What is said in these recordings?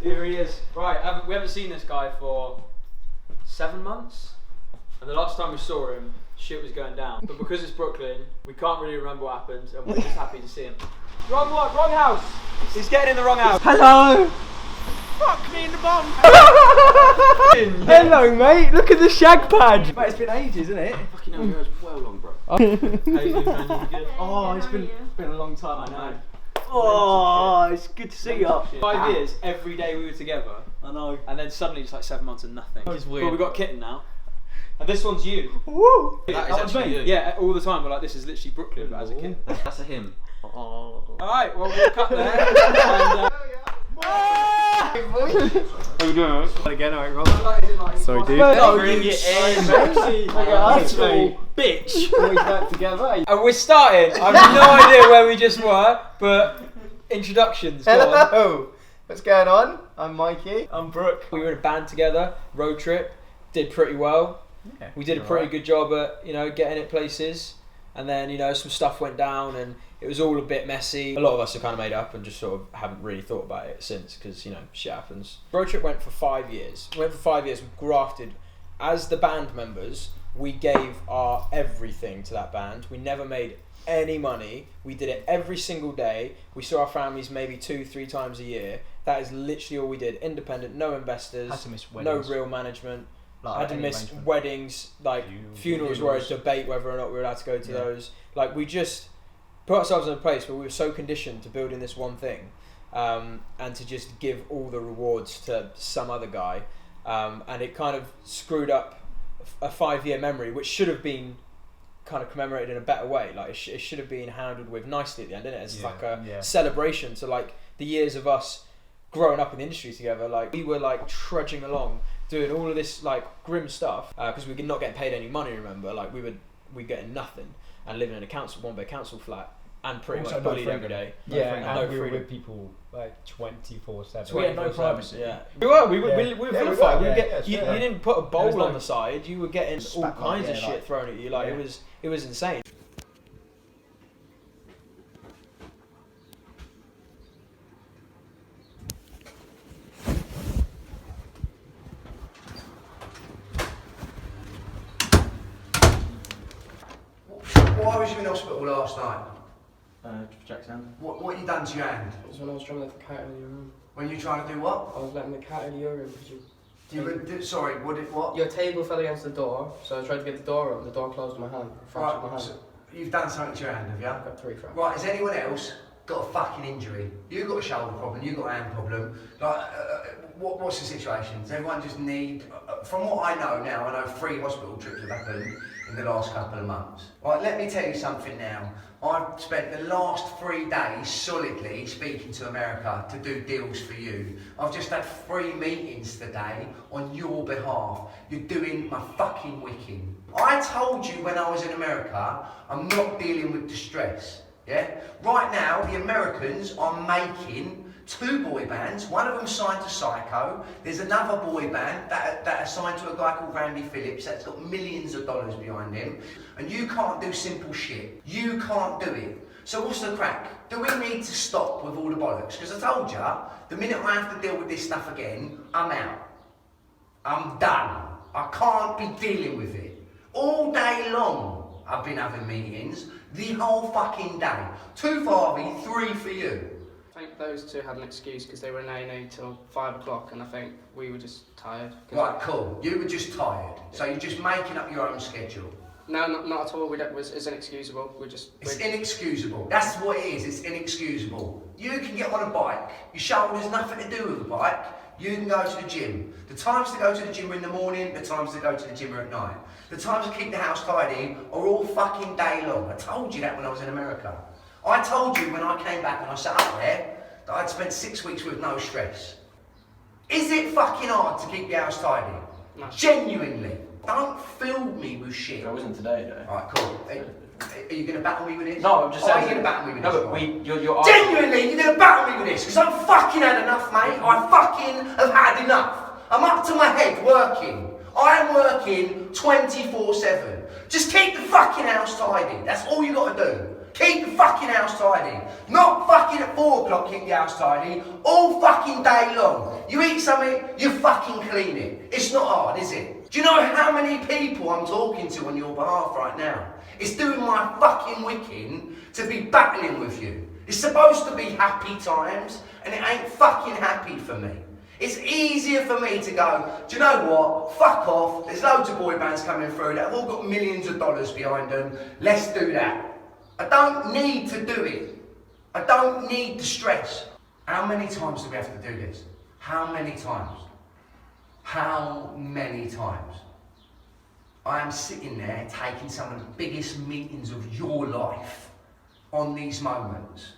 Here he is. Right, we haven't seen this guy for 7 months. And the last time we saw him, shit was going down. But because it's Brooklyn, we can't really remember what happened, and we're just happy to see him. Wrong house! He's getting in the wrong house. Hello! Fuck me in the bum! Hello, mate. Look at the shag pad. Mate, it's been ages, isn't it? Fucking hell, your hair's well long, bro. How you doing, man? You good? Oh, it's been a long time, I know. Oh, it's good to see you. 5 years, every day we were together. I know. And then suddenly it's like 7 months and nothing. It's weird. But we got Kitten now. And this one's you. Woo! That was actually me. you. Yeah, all the time we're like, this is literally Brooklyn, but as a kid. That's a him. Oh. Alright, well we'll cut there. And, How you doing? Again, alright, Rob. Sorry, dude. Bring it in, Little bitch. Always back together. and we're starting. I have no idea where we just were, but introductions. Go on. Hello. What's going on? I'm Mikey. I'm Brooke. We were in a band together, RoadTrip, did pretty well. Yeah, We did a pretty good job at, getting it places. And then, some stuff went down and it was all a bit messy. A lot of us have kind of made up and just sort of haven't really thought about it since because, shit happens. RoadTrip went for 5 years. We grafted. As the band members, we gave our everything to that band. We never made any money. We did it every single day. We saw our families maybe 2-3 times a year. That is literally all we did. Independent, no investors, Had to miss no weddings. real management. Like, Had to any miss arrangement. weddings, funerals were a debate whether or not we were allowed to go to those. We just put ourselves in a place where we were so conditioned to building this one thing, and to just give all the rewards to some other guy, and it kind of screwed up a 5-year memory, which should have been kind of commemorated in a better way. It should have been handled with nicely at the end, didn't it? It's like a celebration to the years of us growing up in the industry together. We were trudging along, doing all of this grim stuff because we were not getting paid any money. Remember, we getting nothing and living in a one-bed council flat and pretty Also much no bullied every freedom. day. And no we were freedom. with people 24/7. We had no privacy. Yeah, we were Yeah. vilified. Yeah, You yeah. didn't put a There bowl was no- on the side. You were getting all Spat kinds of yeah, shit thrown at you. It was insane. Why was you in hospital last night? Jack's hand. What you done to your hand? It was when I was trying to let the cat out of your room. When you trying to do what? I was letting the cat out of your room because Sorry, what? your table fell against the door, so I tried to get the door open. The door closed in my hand. Fractured my hand. So you've done something to your hand, have you? I've got 3 fractures. Right, has anyone else got a fucking injury? You got a shoulder problem, you got a hand problem. What's the situation? Does everyone just need... from what I know now, I know 3 hospital trips have happened in the last couple of months. Right, let me tell you something now. I've spent the last 3 days solidly speaking to America to do deals for you. I've just had 3 meetings today on your behalf. You're doing my fucking wicking. I told you when I was in America, I'm not dealing with distress. Yeah? Right now, the Americans are making 2 boy bands. One of them signed to Psycho. There's another boy band that are signed to a guy called Randy Phillips that's got millions of dollars behind him. And you can't do simple shit. You can't do it. So what's the crack? Do we need to stop with all the bollocks? Because I told ya, the minute I have to deal with this stuff again, I'm out. I'm done. I can't be dealing with it. All day long, I've been having meetings. The whole fucking day. 2 for Harvey, 3 for you. I think those 2 had an excuse because they were in A&E till 5 o'clock, and I think we were just tired. Right, cool. You were just tired. So you're just making up your own schedule. No, not at all. It's inexcusable. It's inexcusable. That's what it is. It's inexcusable. You can get on a bike. Your shoulder's nothing to do with a bike. You can go to the gym. The times to go to the gym are in the morning. The times to go to the gym are at night. The times to keep the house tidy are all fucking day long. I told you that when I was in America. I told you when I came back and I sat up there that I'd spent 6 weeks with no stress. Is it fucking hard to keep the house tidy? No. Genuinely. Don't fill me with shit. I wasn't today, though. Alright, cool. Are you going to battle me with this? No, I'm just saying. Are you going to battle me with No, this? but you're Genuinely, you're going to battle me with this? Because I've fucking had enough, mate. I fucking have had enough. I'm up to my head working. I'm working 24/7. Just keep the fucking house tidy. That's all you got to do. Keep the fucking house tidy. Not fucking at 4 o'clock keep the house tidy. All fucking day long. You eat something, you fucking clean it. It's not hard, is it? Do you know how many people I'm talking to on your behalf right now? It's doing my fucking wicking to be battling with you. It's supposed to be happy times, and it ain't fucking happy for me. It's easier for me to go, do you know what? Fuck off. There's loads of boy bands coming through that have all got millions of dollars behind them. Let's do that. I don't need to do it. I don't need the stress. How many times do we have to do this? How many times? How many times? I am sitting there taking some of the biggest meetings of your life on these moments,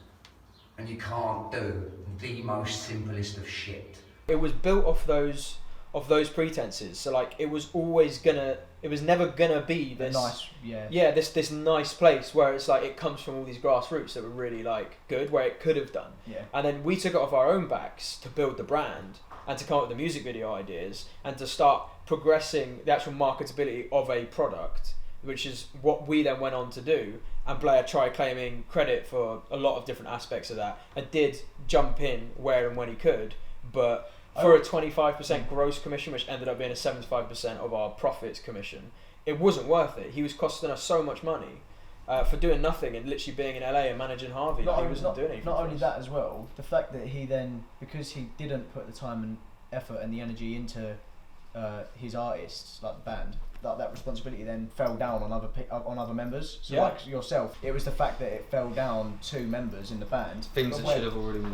and you can't do the most simplest of shit. It was built off those pretenses. So like it was never gonna be this this nice place where it's like it comes from all these grassroots that were really like good, where it could have done. Yeah. And then we took it off our own backs to build the brand and to come up with the music video ideas and to start progressing the actual marketability of a product, which is what we then went on to do. And Blair tried claiming credit for a lot of different aspects of that and did jump in where and when he could, but for a 25% gross commission, which ended up being a 75% of our profits commission, it wasn't worth it. He was costing us so much money for doing nothing and literally being in LA and managing Harvey. He wasn't doing anything. Not only that as well, the fact that he then, because he didn't put the time and effort and the energy into his artists, like the band, that responsibility then fell down on other members. So like yourself, it was the fact that it fell down 2 members in the band. Things that should have already been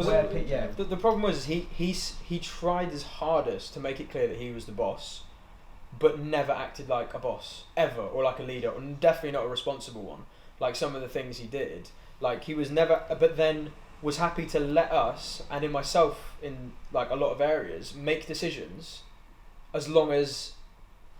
The problem was he tried his hardest to make it clear that he was the boss, but never acted like a boss ever, or like a leader, and definitely not a responsible one. Like some of the things he did, like he was never. But then was happy to let us, and in myself, in like a lot of areas, make decisions, as long as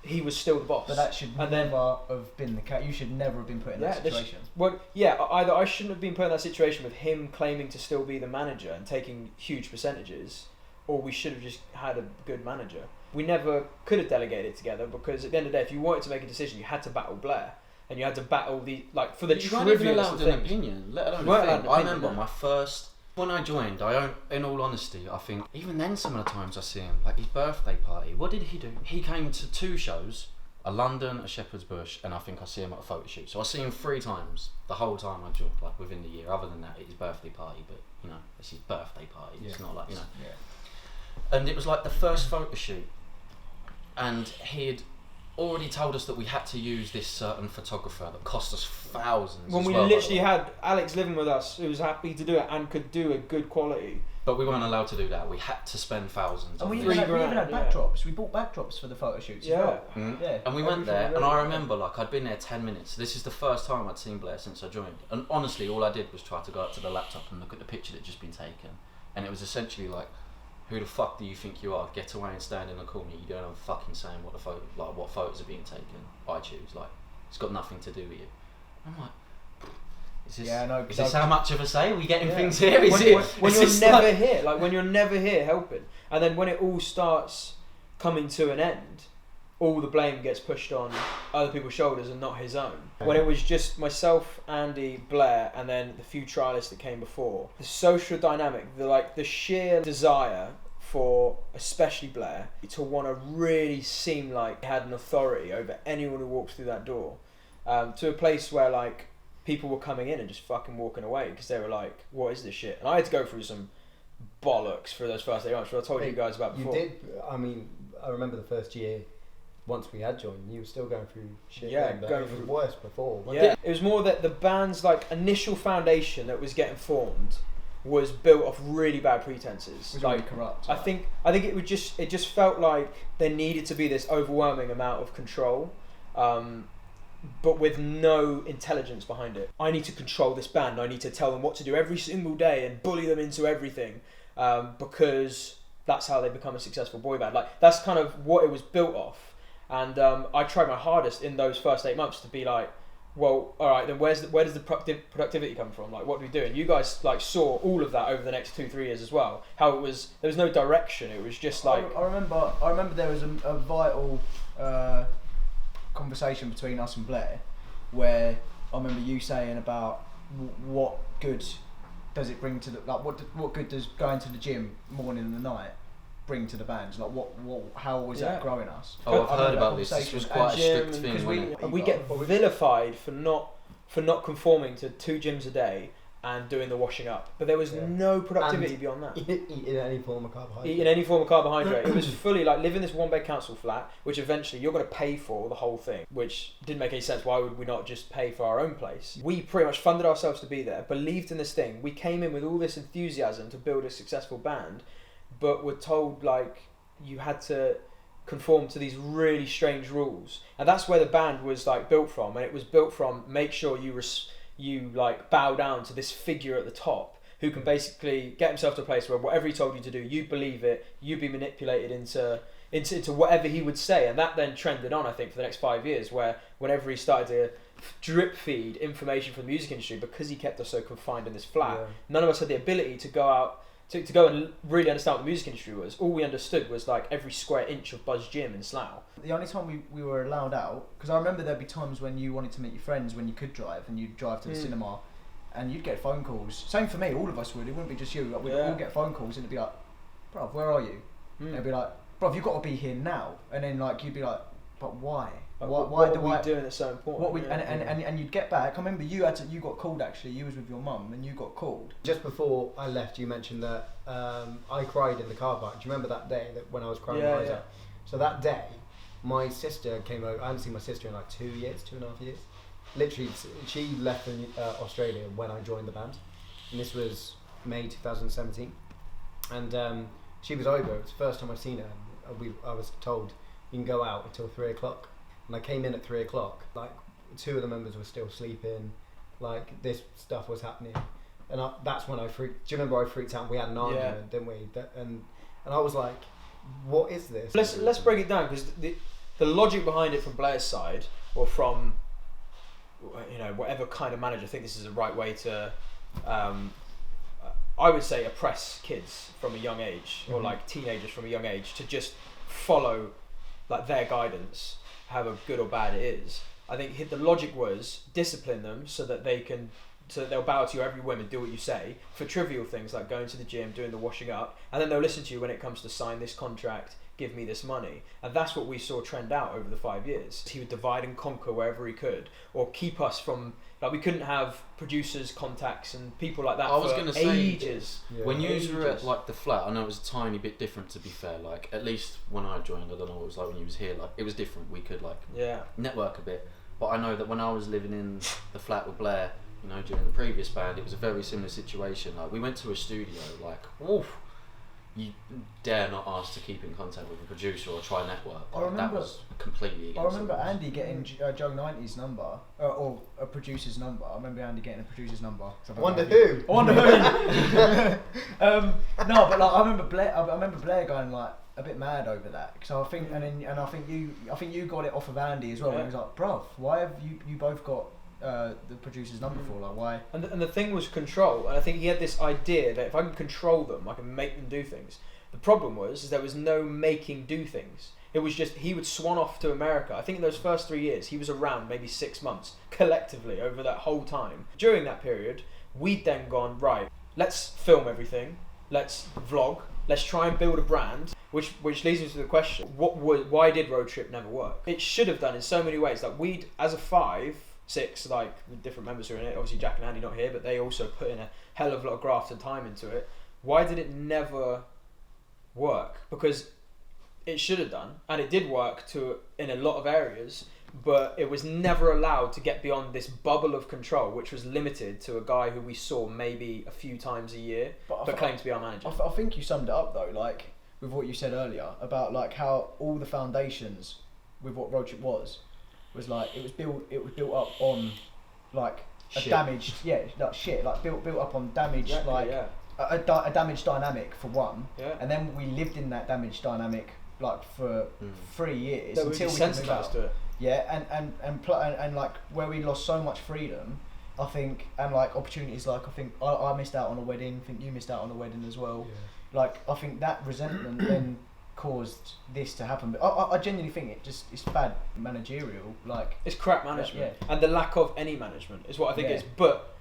he was still the boss. But that should never have been the case. You should never have been put in that situation. Either I shouldn't have been put in that situation with him claiming to still be the manager and taking huge percentages, or we should have just had a good manager. We never could have delegated together, because at the end of the day, if you wanted to make a decision, you had to battle Blair. And you had to battle the, like, for the trivialist of things. You weren't even allowed an opinion, let alone a thing. I remember my first, when I joined, in all honesty, I think, even then some of the times I see him, like his birthday party, what did he do? He came to 2 shows, a London, a Shepherd's Bush, and I think I see him at a photo shoot. So I see him 3 times the whole time I joined, like within the year. Other than that, it's his birthday party, but, you know, it's his birthday party. It's not like, you know. Yeah. And it was like the first photo shoot, and he'd already told us that we had to use this certain photographer that cost us thousands. When we literally had Alex living with us, who was happy to do it and could do a good quality. But we weren't allowed to do that. We had to spend thousands. And we even had backdrops. We bought backdrops for the photo shoots as well. Mm-hmm. Yeah. And we went there, and I remember, like, I'd been there 10 minutes. This is the first time I'd seen Blair since I joined. And honestly, all I did was try to go up to the laptop and look at the picture that had just been taken. And it was essentially like, who the fuck do you think you are? Get away and stand in the corner. You don't have a fucking saying what what photos are being taken. I choose. Like, it's got nothing to do with you. I'm like, is this how much of a say we getting things here? When you're never here, like when you're never here helping, and then when it all starts coming to an end, all the blame gets pushed on other people's shoulders and not his own. When it was just myself, Andy, Blair, and then the few trialists that came before, the social dynamic, the sheer desire for, especially Blair, to want to really seem like he had an authority over anyone who walks through that door, to a place where like people were coming in and just fucking walking away because they were like, what is this shit? And I had to go through some bollocks for those first 8 months, which I told you guys about before. You did. I mean, I remember the first year, once we had joined, you were still going through shit. Yeah, going through worse before. Yeah, it was more that the band's like initial foundation that was getting formed was built off really bad pretenses. It was like really corrupt. I think it just felt like there needed to be this overwhelming amount of control, but with no intelligence behind it. I need to control this band. I need to tell them what to do every single day and bully them into everything, because that's how they become a successful boy band. Like that's kind of what it was built off. And I tried my hardest in those first 8 months to be like, well, all right, then where does the productivity come from? Like, what do we do? And you guys like saw all of that over the next 2-3 years as well. How there was no direction. It was just like I remember there was a vital conversation between us and Blair, where I remember you saying about what good does it bring to the what good does going to the gym morning and the night bring to the bands? Like how was that growing us? Oh, I've heard about this. This was quite a strict thing. We get vilified for not conforming to 2 gyms a day and doing the washing up, but there was no productivity and beyond that. Eating any form of carbohydrate. Eating any form of carbohydrate. It was fully like living this 1-bed council flat, which eventually you're going to pay for the whole thing, which didn't make any sense. Why would we not just pay for our own place? We pretty much funded ourselves to be there, believed in this thing. We came in with all this enthusiasm to build a successful band, but were told like you had to conform to these really strange rules, and that's where the band was like built from. And it was built from make sure you like bow down to this figure at the top who can basically get himself to a place where whatever he told you to do, you believe it, you'd be manipulated into whatever he would say. And that then trended on, I think, for the next 5 years, where whenever he started to drip feed information from the music industry, because he kept us so confined in this flat, none of us had the ability to go out to go and really understand what the music industry was. All we understood was like every square inch of Buzz Gym in Slough. The only time we were allowed out, because I remember there'd be times when you wanted to meet your friends when you could drive, and you'd drive to the cinema, and you'd get phone calls. Same for me, all of us would. It wouldn't be just you. Like, we'd all get phone calls, and it'd be like, "Bruv, where are you?" And it'd be like, "Bruv, you've got to be here now." And then like you'd be like, "But why? Why do I doing it so important?" And you'd get back. I remember you got called actually. You was with your mum, and you got called. Just before I left, you mentioned that I cried in the car park. Do you remember that day that when I was crying my eyes out? So that day, my sister came over. I hadn't seen my sister in like 2.5 years. Literally, she left in Australia when I joined the band, and this was May 2017. And she was over. It was the first time I'd seen her. I was told you can go out until 3 o'clock. And I came in at 3 o'clock, like 2 of the members were still sleeping, like this stuff was happening. And that's when I freaked. Do you remember I freaked out? We had an argument, didn't we? And I was like, what is this? Let's break it down, because the logic behind it from Blair's side, or from whatever kind of manager, I think this is the right way to, I would say, oppress kids from a young age, or like teenagers from a young age, to just follow like their guidance, however good or bad it is. I think the logic was discipline them so that they'll bow to you every whim and do what you say for trivial things like going to the gym, doing the washing up, and then they'll listen to you when it comes to sign this contract, give me this money. And that's what we saw trend out over the 5 years. He would divide and conquer wherever he could, or keep us from, like, we couldn't have producers, contacts and people like that. I was going to say, ages. When you were at like the flat, I know it was a tiny bit different, to be fair. Like, at least when I joined, I don't know what it was like when you was here. Like, it was different. We could like network a bit. But I know that when I was living in the flat with Blair, during the previous band, it was a very similar situation. Like, we went to a studio, like, you dare not ask to keep in contact with a producer or try network. That was completely against. I remember Andy getting Joe 90's number, or a producer's number. I remember Andy getting a producer's number. Wonder who? No, but like I remember Blair going like a bit mad over that, because I think I think you got it off of Andy as well. And he was like, "Bruv, why have you both got the producer's number for, like, why?" And the thing was control, and I think he had this idea that if I can control them, I can make them do things. The problem was there was no making do things. It was just he would swan off to America. I think in those first 3 years he was around maybe 6 months collectively over that whole time. During that period, we'd then gone, right, let's film everything, let's vlog, let's try and build a brand. Which leads me to the question: why did RoadTrip never work? It should have done in so many ways. Like, we'd, as a 5-6, like the different members who are in it, obviously Jack and Andy not here, but they also put in a hell of a lot of graft and time into it. Why did it never work? Because it should have done, and it did work in a lot of areas, but it was never allowed to get beyond this bubble of control, which was limited to a guy who we saw maybe a few times a year, but claimed to be our manager. I think you summed it up though, like with what you said earlier about like how all the foundations with what RoadTrip was like it was built up on like a damaged built up on damaged a damaged dynamic for one, and then we lived in that damaged dynamic like for 3 years until we could move out. To it. Yeah, and like where we lost so much freedom, I think, and like opportunities, like I think I missed out on a wedding. I think you missed out on a wedding as well. Yeah. Like I think that resentment then caused this to happen. But I genuinely think it's bad managerial. Like it's crap management, and the lack of any management is what I think it is. But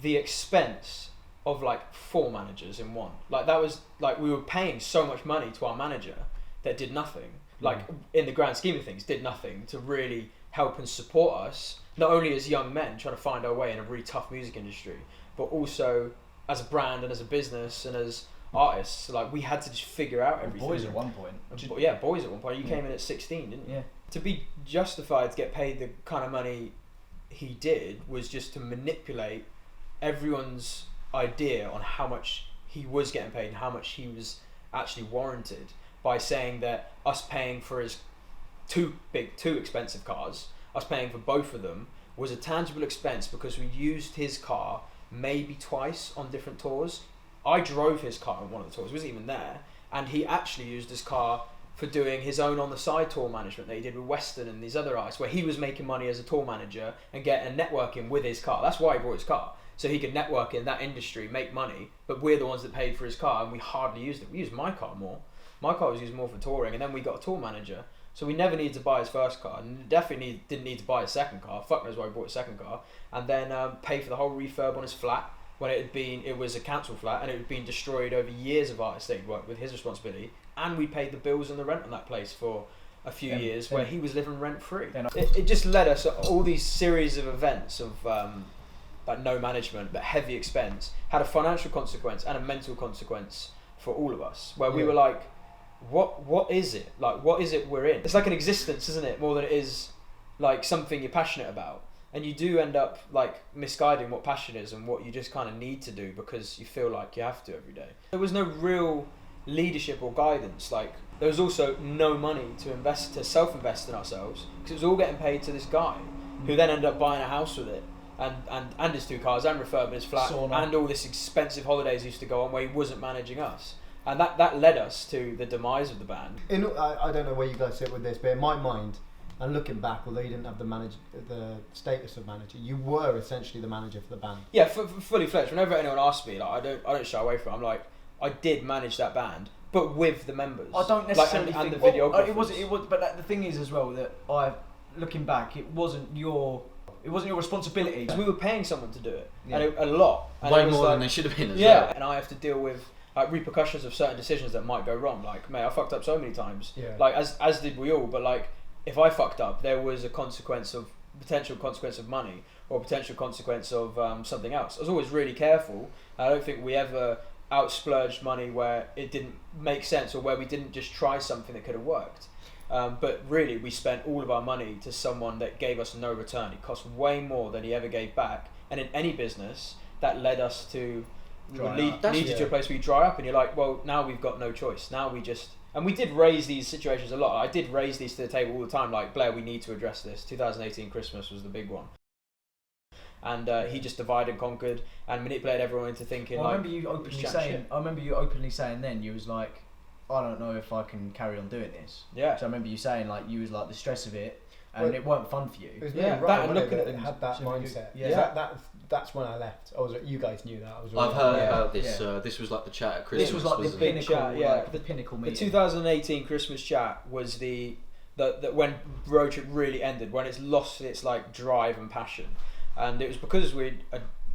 the expense of like 4 managers in one. Like that was like we were paying so much money to our manager that did nothing. Like in the grand scheme of things, did nothing to really help and support us. Not only as young men trying to find our way in a really tough music industry, but also as a brand and as a business and as artists. Like we had to just figure out everything. Boys at one point. Yeah, boys at one point. You came in at 16, didn't you? Yeah. To be justified to get paid the kind of money he did was just to manipulate everyone's idea on how much he was getting paid and how much he was actually warranted, by saying that us paying for his two expensive cars, us paying for both of them, was a tangible expense because we used his car maybe twice on different tours. I drove his car on one of the tours, wasn't even there, and he actually used his car for doing his own on the side tour management that he did with Western and these other artists, where he was making money as a tour manager and getting networking with his car. That's why he bought his car, so he could network in that industry, make money. But we're the ones that paid for his car, and we hardly used it. We used my car more. My car was used more for touring, and then we got a tour manager. So we never needed to buy his first car, and definitely didn't need to buy his second car. Fuck knows why he bought his second car. And then pay for the whole refurb on his flat, when it was a council flat, and it had been destroyed over years of artists that he'd worked with, his responsibility. And we paid the bills and the rent on that place for a few years, where he was living rent free. It just led us all these series of events of like no management but heavy expense, had a financial consequence and a mental consequence for all of us, where we were like, what is it? Like, what is it we're in? It's like an existence, isn't it? More than it is like something you're passionate about. And you do end up like misguiding what passion is and what you just kind of need to do because you feel like you have to every day. There was no real leadership or guidance. Like there was also no money to self-invest in ourselves, because it was all getting paid to this guy who then ended up buying a house with it and his 2 cars and refurbing his flat and all this expensive holidays he used to go on where he wasn't managing us. And that led us to the demise of the band. I don't know where you guys sit with this, but in my mind, and looking back, although you didn't have the status of manager, you were essentially the manager for the band. Yeah, fully fledged. Whenever anyone asks me, like I don't shy away from it. I'm like, I did manage that band, but with the members. I don't necessarily like, and think the videographers. It was. But like, the thing is as well that looking back, it wasn't your responsibility. We were paying someone to do it, and a lot. And way more than they should have been. And I have to deal with like repercussions of certain decisions that might go wrong. Like, mate, I fucked up so many times. Yeah. Like as did we all. But like, if I fucked up, there was a potential consequence of money or potential consequence of something else. I was always really careful. I don't think we ever outsplurged money where it didn't make sense or where we didn't just try something that could have worked. But really, we spent all of our money to someone that gave us no return. It cost way more than he ever gave back. And in any business, that led us to lead you to a place where you dry up and you're like, well, now we've got no choice. Now we just... And we did raise these situations a lot. I did raise these to the table all the time, like, Blair, we need to address this. 2018 Christmas was the big one. And he just divided and conquered and manipulated everyone into thinking I remember you openly saying then, you was like, I don't know if I can carry on doing this. Yeah. So I remember you saying like, you was like the stress of it and it weren't fun for you. It was really that and looking at it had that mindset. Yeah. That's when I left. You guys knew that. I've heard about this. This was like the chat at Christmas. This was like the pinnacle chat, like the pinnacle meeting. The 2018 Christmas chat was the when RoadTrip really ended, when it's lost its like drive and passion. And it was because we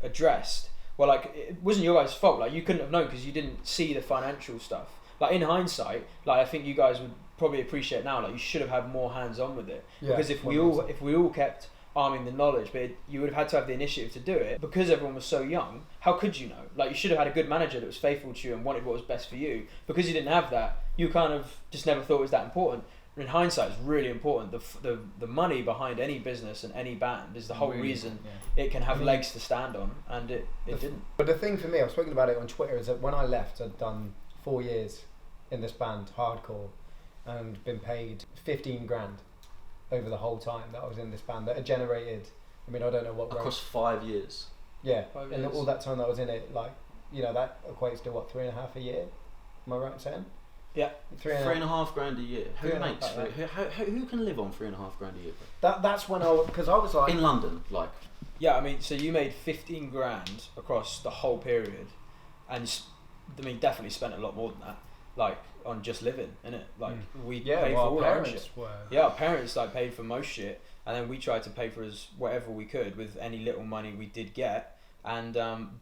addressed, well, like, it wasn't your guys' fault. Like, you couldn't have known because you didn't see the financial stuff. Like, in hindsight, like, I think you guys would probably appreciate now, like, you should have had more hands-on with it. Yeah, because if we all kept arming the knowledge, but you would have had to have the initiative to do it. Because everyone was so young, how could you know? Like, you should have had a good manager that was faithful to you and wanted what was best for you. Because you didn't have that, you kind of just never thought it was that important. In hindsight, it's really important. The money behind any business and any band is the whole reason it can have legs to stand on, and it didn't. But the thing for me, I was speaking about it on Twitter, is that when I left, I'd done 4 years in this band, hardcore, and been paid 15 grand over the whole time that I was in this band. That had generated, I mean, I don't know what across 5 years. Yeah, and all that time that I was in it, like, you know, that equates to what, 3.5 a year? Am I right in saying? Yeah, 3.5 grand a year. Who makes? Who can live on 3.5 grand a year? That's when I was like in London, like. Yeah, I mean, so you made 15 grand across the whole period, and I mean, definitely spent a lot more than that, like on just living, innit? Like we paid for all our shit. Yeah, our parents like paid for most shit, and then we tried to pay for whatever we could with any little money we did get. And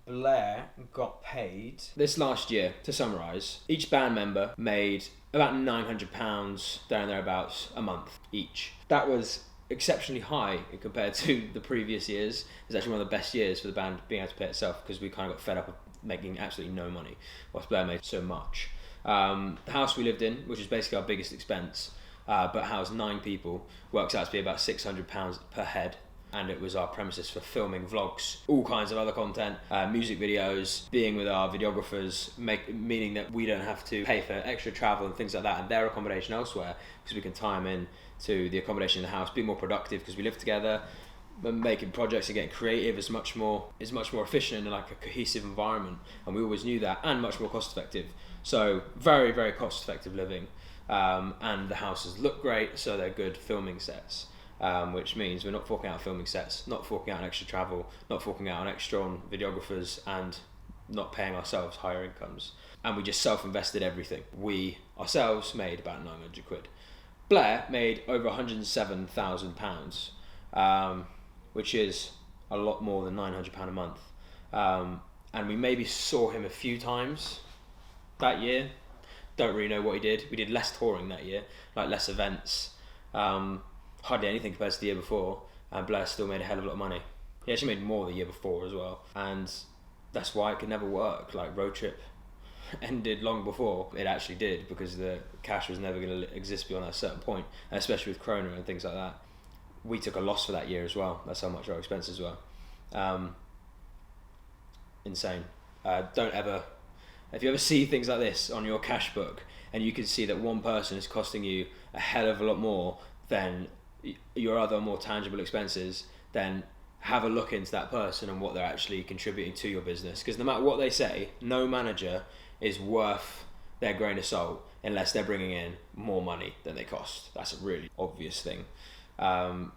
Blair got paid this last year. To summarise, each band member made about £900 there and thereabouts a month each. That was exceptionally high compared to the previous years. It was actually one of the best years for the band being able to pay itself, because we kind of got fed up of making absolutely no money whilst Blair made so much. The house we lived in, which is basically our biggest expense, but housed 9 people, works out to be about £600 per head. And it was our premises for filming vlogs, all kinds of other content, music videos, being with our videographers, meaning that we don't have to pay for extra travel and things like that, and their accommodation elsewhere, because we can tie them in to the accommodation in the house, be more productive because we live together. Making projects and getting creative is much more efficient in like a cohesive environment, and we always knew that, and much more cost effective. So very, very cost effective living, and the houses look great, so they're good filming sets. Which means we're not forking out filming sets, not forking out on extra travel, not forking out on extra on videographers, and not paying ourselves higher incomes. And we just self-invested everything. We ourselves made about 900 quid. Blair made over £107,000, which is a lot more than £900 a month. And we maybe saw him a few times that year. Don't really know what he did. We did less touring that year, like less events. Hardly anything compared to the year before, and Blair still made a hell of a lot of money. He actually made more the year before as well, and that's why it could never work. Like RoadTrip ended long before it actually did, because the cash was never going to exist beyond that certain point, and especially with Corona and things like that. We took a loss for that year as well. That's how much our expenses were. Insane. Don't ever, if you ever see things like this on your cash book, and you can see that one person is costing you a hell of a lot more than your other more tangible expenses, then have a look into that person and what they're actually contributing to your business. Because no matter what they say, no manager is worth their grain of salt unless they're bringing in more money than they cost. That's a really obvious thing. And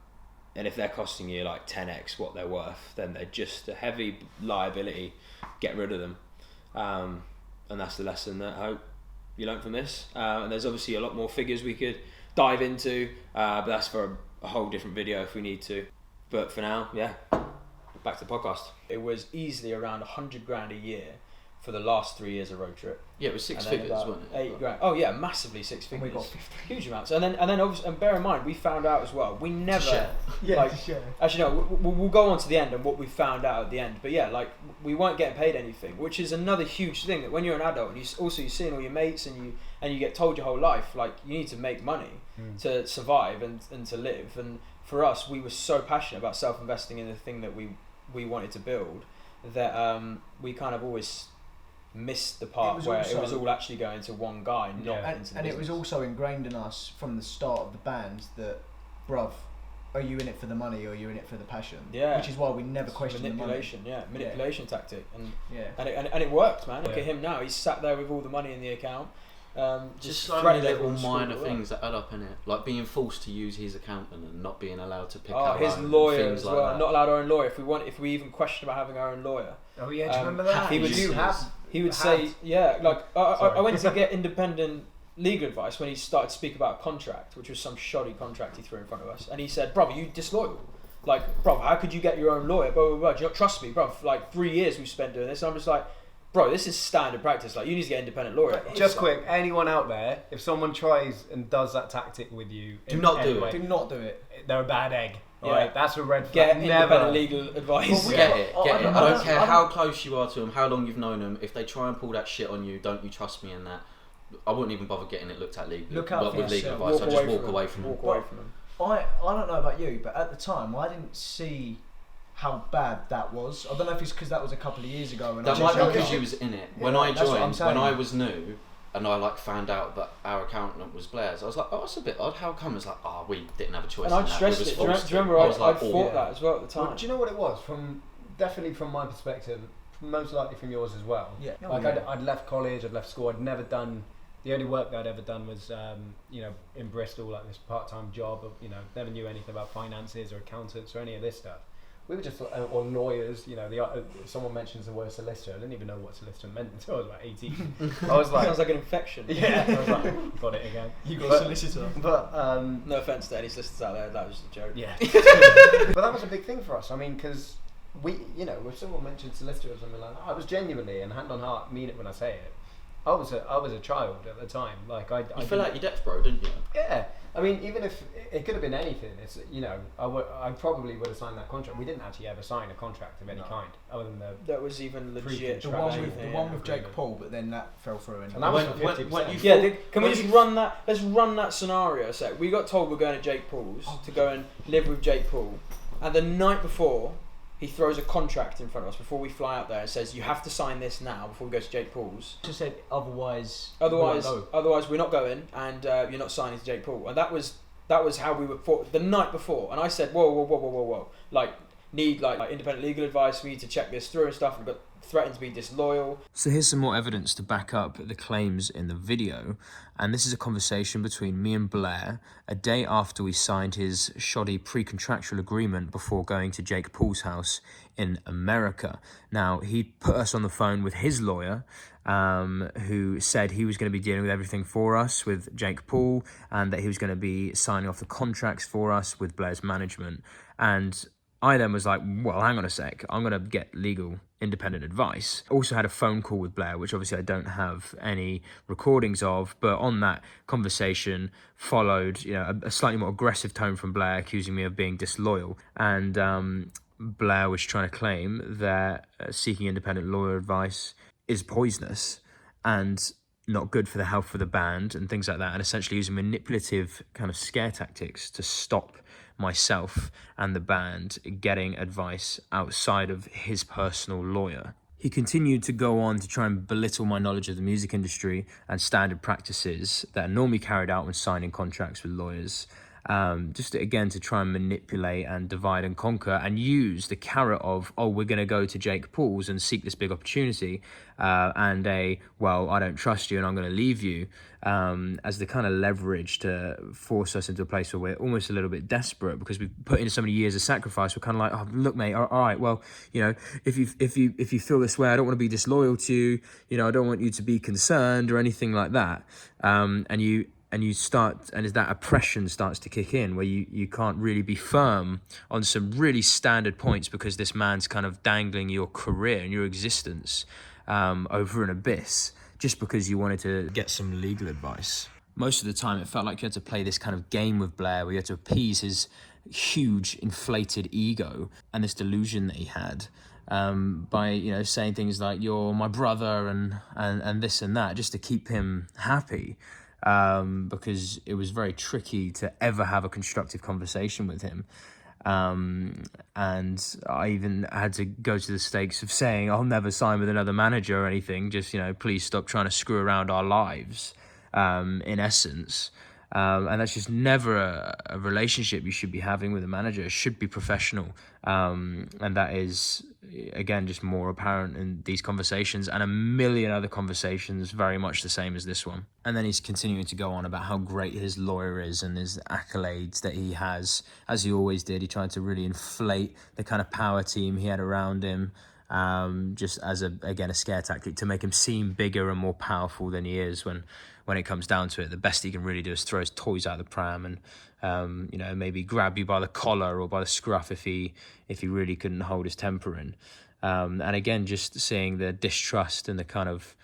if they're costing you like 10x what they're worth, then they're just a heavy liability. Get rid of them. And that's the lesson that I hope you learn from this. And there's obviously a lot more figures we could dive into, but that's for a whole different video if we need to. But for now, yeah, back to the podcast. It was easily around 100 grand a year for the last 3 years of RoadTrip. Yeah, it was six figures, wasn't it? 8 grand. Oh yeah, massively six figures. We got 50. Huge amounts. And then obviously, and bear in mind, we found out as well. We never Actually, no. We'll go on to the end and what we found out at the end. But yeah, like we weren't getting paid anything, which is another huge thing. That when you're an adult and you're seeing all your mates and you get told your whole life, like you need to make money to survive and to live. And for us, we were so passionate about self-investing in the thing that we wanted to build that we kind of always missed the part where it was all actually going to one guy, not into the and business. it was also ingrained in us from the start of the band that, bruv, are you in it for the money or are you in it for the passion? Yeah. Which is why we never questioned manipulation, the money. manipulation tactic, and Yeah. and it worked, man. Look at him now; he's sat there with all the money in the account. Just so many little minor things that add up in it, like being forced to use his accountant and not being allowed to pick out his loan, lawyer things as like well. that. Not allowed our own lawyer. If we even question about having our own lawyer. Oh yeah, do you remember that? He would say, like I went to get independent legal advice when he started to speak about a contract, which was some shoddy contract he threw in front of us, and he said, "Brother, you disloyal. Like, brother, how could you get your own lawyer? Blah blah blah. Do you not trust me, brother? Like 3 years we've spent doing this." And I'm just like, bro, this is standard practice. Like, you need to get an independent lawyer. Just quick, anyone out there, if someone tries and does that tactic with you, do not do it. Do not do it. They're a bad egg. Yeah. Right, that's a red flag. Get independent legal advice. Well, get it. I don't care how close you are to them, how long you've known them. If they try and pull that shit on you, don't you trust me in that? I wouldn't even bother getting it looked at legally. Look out for with legal yourself. advice. I just walk away from them. Walk away from them. I don't know about you, but at the time I didn't see how bad that was. I don't know if it's because that was a couple of years ago. And That might be because you was in it. Yeah, when I that's what I'm joined, saying. when I was new, and I like found out that our accountant was Blair's, I was like, oh, that's a bit odd. How come? It's like, oh, we didn't have a choice. And I'd stressed it. Do you remember I thought that as well at the time. Well, do you know what it was? Definitely from my perspective, most likely from yours as well. Yeah. I'd left college, I'd left school, I'd never done. The only work that I'd ever done was, in Bristol, like this part-time job. Never knew anything about finances or accountants or any of this stuff. We were just, or lawyers, someone mentions the word solicitor. I didn't even know what solicitor meant until I was about 18. I was like... Sounds like an infection. Yeah, I was like, got it again. You got a solicitor. But, no offence to any solicitors out there, that was just a joke. Yeah. But that was a big thing for us. I mean, because if someone mentioned solicitor or something like that, I was genuinely, and hand on heart, mean it when I say it. I was a child at the time. Like I feel like your debts, bro, didn't you? Yeah. I mean, even if it could have been anything, it's I probably would have signed that contract. We didn't actually ever sign a contract of any kind, other than that was even legit. The one with Jake Paul, but then that fell through. And that was for 50%. Can we just run that? Let's run that scenario. So we got told we're going to Jake Paul's to go and live with Jake Paul, and the night before, he throws a contract in front of us before we fly out there and says, "You have to sign this now before we go to Jake Paul's." Just said otherwise we're not going, and you're not signing to Jake Paul. And that was how we were fought the night before. And I said, whoa, like need like independent legal advice. We need to check this through and stuff. And got threatened to be disloyal. So here's some more evidence to back up the claims in the video. And this is a conversation between me and Blair a day after we signed his shoddy pre-contractual agreement before going to Jake Paul's house in America. Now, he put us on the phone with his lawyer, who said he was going to be dealing with everything for us with Jake Paul, and that he was going to be signing off the contracts for us with Blair's management. And I then was like, well, hang on a sec, I'm going to get legal independent advice. Also had a phone call with Blair, which obviously I don't have any recordings of, but on that conversation followed, a slightly more aggressive tone from Blair accusing me of being disloyal. And Blair was trying to claim that seeking independent lawyer advice is poisonous and not good for the health of the band and things like that, and essentially using manipulative kind of scare tactics to stop myself and the band getting advice outside of his personal lawyer. He continued to go on to try and belittle my knowledge of the music industry and standard practices that are normally carried out when signing contracts with lawyers. Just again to try and manipulate and divide and conquer, and use the carrot of, we're going to go to Jake Paul's and seek this big opportunity, and I don't trust you and I'm going to leave you, as the kind of leverage to force us into a place where we're almost a little bit desperate because we've put in so many years of sacrifice. We're kind of like, oh, look, mate, all right, well, if you feel this way, I don't want to be disloyal to you, I don't want you to be concerned or anything like that, and you start, and as that oppression starts to kick in, where you can't really be firm on some really standard points because this man's kind of dangling your career and your existence over an abyss just because you wanted to get some legal advice. Most of the time it felt like you had to play this kind of game with Blair where you had to appease his huge inflated ego and this delusion that he had, by saying things like, you're my brother and this and that, just to keep him happy. Because it was very tricky to ever have a constructive conversation with him. And I even had to go to the stakes of saying, I'll never sign with another manager or anything, just, please stop trying to screw around our lives, in essence. And that's just never a relationship you should be having with a manager. It should be professional. And that is, again, just more apparent in these conversations and a million other conversations very much the same as this one. And then he's continuing to go on about how great his lawyer is and his accolades that he has, as he always did. He tried to really inflate the kind of power team he had around him, just as a scare tactic to make him seem bigger and more powerful than he is. When it comes down to it, the best he can really do is throw his toys out of the pram and maybe grab you by the collar or by the scruff if he really couldn't hold his temper in. And again, just seeing the distrust and the kind of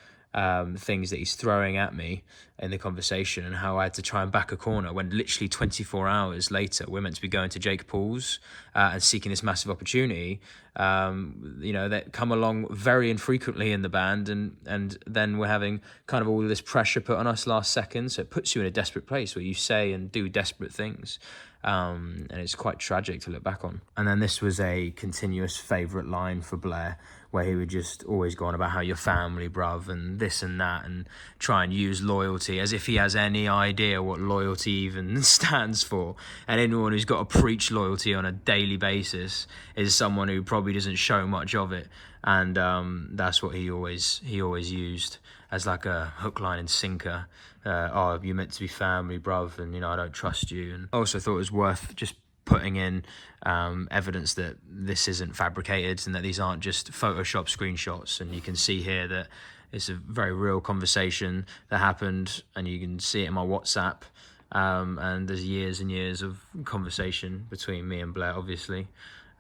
things that he's throwing at me in the conversation, and how I had to try and back a corner when literally 24 hours later we're meant to be going to Jake Paul's and seeking this massive opportunity, that come along very infrequently in the band, and then we're having kind of all this pressure put on us last second, so it puts you in a desperate place where you say and do desperate things. And it's quite tragic to look back on. And then this was a continuous favourite line for Blair, where he would just always go on about how you're family, bruv, and this and that, and try and use loyalty as if he has any idea what loyalty even stands for. And anyone who's got to preach loyalty on a daily basis is someone who probably doesn't show much of it. And that's what he always used as like a hook, line and sinker. You're meant to be family, bruv, and I don't trust you. And I also thought it was worth just putting in evidence that this isn't fabricated and that these aren't just Photoshop screenshots. And you can see here that it's a very real conversation that happened, and you can see it in my WhatsApp. And there's years and years of conversation between me and Blair, obviously.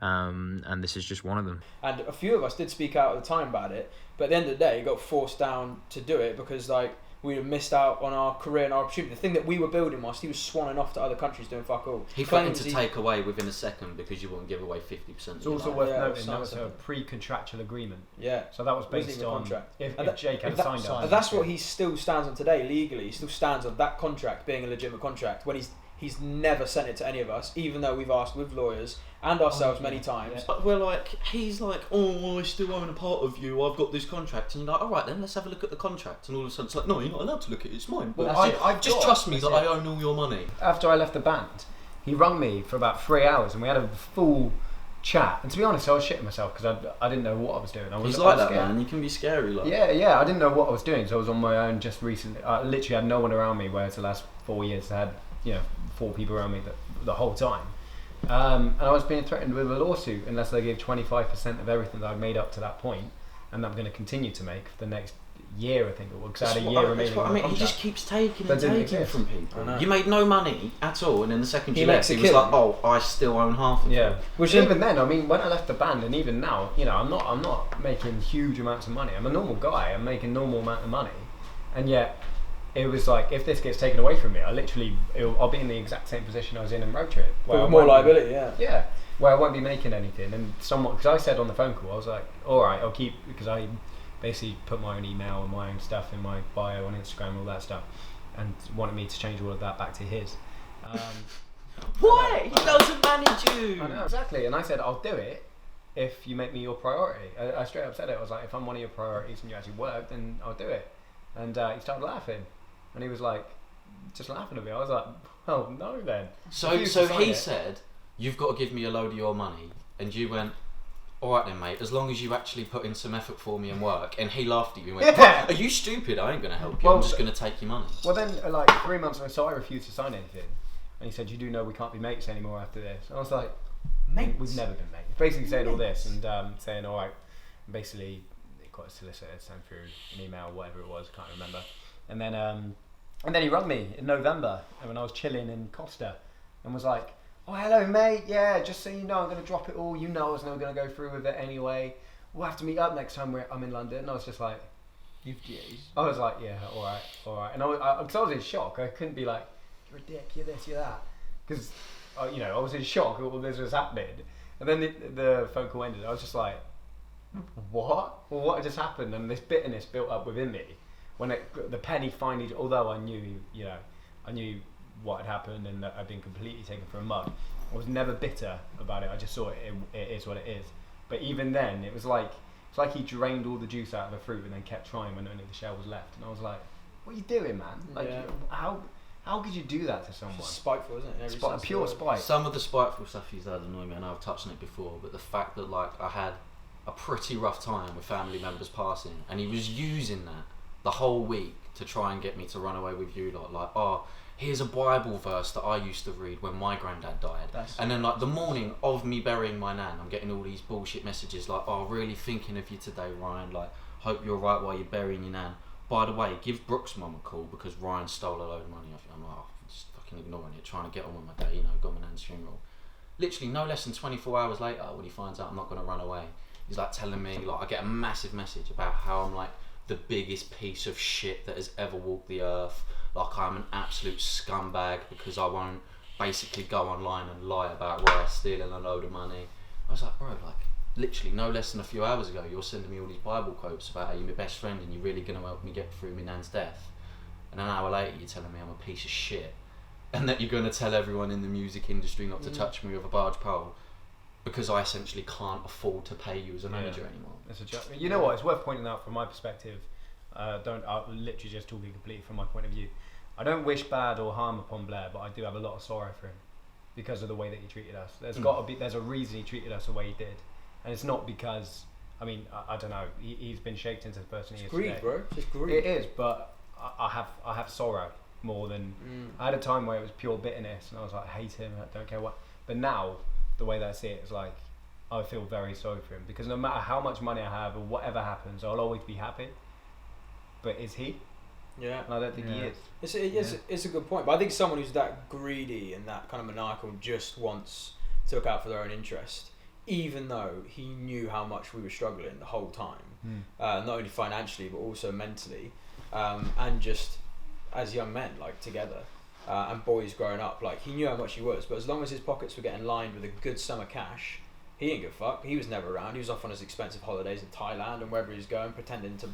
and this is just one of them. And a few of us did speak out at the time about it, but at the end of the day, got forced down to do it because like we had missed out on our career and our opportunity. The thing that we were building whilst he was swanning off to other countries doing fuck all. He threatened to take away within a second because you wouldn't give away 50%. It's also worth noting that was a pre-contractual agreement. Yeah. So that was based on contract. If Jake had signed it. And that's what he still stands on today legally. He still stands on that contract being a legitimate contract when he's never sent it to any of us, even though we've asked with lawyers and ourselves many times. But we're like, he's like, oh, I still own a part of you, I've got this contract. And you're like, alright then, let's have a look at the contract. And all of a sudden it's like, no, you're not allowed to look at it, it's mine. But Well, just trust me that I own all your money. After I left the band, he rung me for about 3 hours and we had a full chat. And to be honest, I was shitting myself because I didn't know what I was doing. He's like that, man. You can be scary. Like. Yeah, I didn't know what I was doing, so I was on my own just recently. I literally had no one around me, whereas the last 4 years I had 4 people around me the whole time. And I was being threatened with a lawsuit unless I gave 25% of everything that I'd made up to that point, and that I'm going to continue to make for the next year, I think it was, because I had a year remaining. I mean, he just keeps taking and taking from people. You made no money at all, and then the second you left, he was like, "Oh, I still own half of it." Which even then, I mean, when I left the band, and even now, I'm not making huge amounts of money. I'm a normal guy. I'm making normal amount of money, and yet it was like, if this gets taken away from me, I'll be in the exact same position I was in RoadTrip. With more liability, Yeah, where I won't be making anything. And because I said on the phone call, I was like, all right, I'll keep, because I basically put my own email and my own stuff in my bio on Instagram, all that stuff, and wanted me to change all of that back to his. Why? He doesn't manage you. I know, exactly. And I said, I'll do it if you make me your priority. I straight up said it. I was like, if I'm one of your priorities and you actually work, then I'll do it. And he started laughing. And he was like, just laughing at me. I was like, well, no then. So he said, you've got to give me a load of your money. And you went, alright then mate, as long as you actually put in some effort for me and work. And he laughed at you and went, are you stupid? I ain't going to help you. I'm just going to take your money. Well then, 3 months ago, so I refused to sign anything. And he said, you do know we can't be mates anymore after this. And I was like, mate, we've never been mates. Basically saying all this and saying, alright, basically, he got a solicitor, sent through an email, whatever it was, can't remember. And then he rang me in November, and when I was chilling in Costa, and was like, "Oh, hello, mate. Yeah, just so you know, I'm going to drop it all. You know, I was never going to go through with it anyway. We'll have to meet up next time I'm in London." And I was just like, I was like, "Yeah, all right." And because I was in shock, I couldn't be like, "You're a dick. You're this. You're that," because I was in shock. All this was happening, and then the phone call ended. I was just like, "What? Well, what just happened?" And this bitterness built up within me. When the penny finally, although I knew, I knew what had happened and that I'd been completely taken for a mug, I was never bitter about it. I just saw it is what it is. But even then, it's like he drained all the juice out of the fruit and then kept trying when only the shell was left. And I was like, "What are you doing, man? Like, how could you do that to someone?" It's spiteful, isn't it? Pure spite. Some of the spiteful stuff he's had annoy me, and I've touched on it before. But the fact that I had a pretty rough time with family members passing, and he was using that the whole week to try and get me to run away with you lot. Oh, here's a Bible verse that I used to read when my granddad died. And then the morning of me burying my nan, I'm getting all these bullshit messages oh, really thinking of you today, Ryan. Hope you're right while you're burying your nan. By the way, give Brooks' mum a call because Ryan stole a load of money off you. I'm like, oh, I'm just fucking ignoring it, trying to get on with my day, got my nan's funeral. Literally no less than 24 hours later, when he finds out I'm not going to run away, he's telling me, I get a massive message about how I'm the biggest piece of shit that has ever walked the earth. I'm an absolute scumbag because I won't basically go online and lie about Rice stealing a load of money. I was like, bro, literally no less than a few hours ago, you're sending me all these Bible quotes about how you're my best friend and you're really going to help me get through my nan's death. And an hour later, you're telling me I'm a piece of shit and that you're going to tell everyone in the music industry not to touch me with a barge pole because I essentially can't afford to pay you as a manager anymore. It's a joke. You know what? It's worth pointing out from my perspective. I'm literally just talking completely from my point of view. I don't wish bad or harm upon Blair, but I do have a lot of sorrow for him because of the way that he treated us. There's a reason he treated us the way he did, and it's not because I don't know. He's been shaped into the person he is greed, today. bro. Just greed. It is, but I have sorrow more than I had a time where it was pure bitterness, and I was like, I hate him. I don't care what. But now, the way that I see it is I feel very sorry for him because no matter how much money I have or whatever happens, I'll always be happy. But is he? Yeah. And I don't think he is. It's a good point. But I think someone who's that greedy and that kind of maniacal just wants to look out for their own interest even though he knew how much we were struggling the whole time, not only financially but also mentally, and just as young men, like together, and boys growing up, like he knew how much he was. But as long as his pockets were getting lined with a good sum of cash, he didn't give a fuck. He was never around. He was off on his expensive holidays in Thailand and wherever he's going, pretending to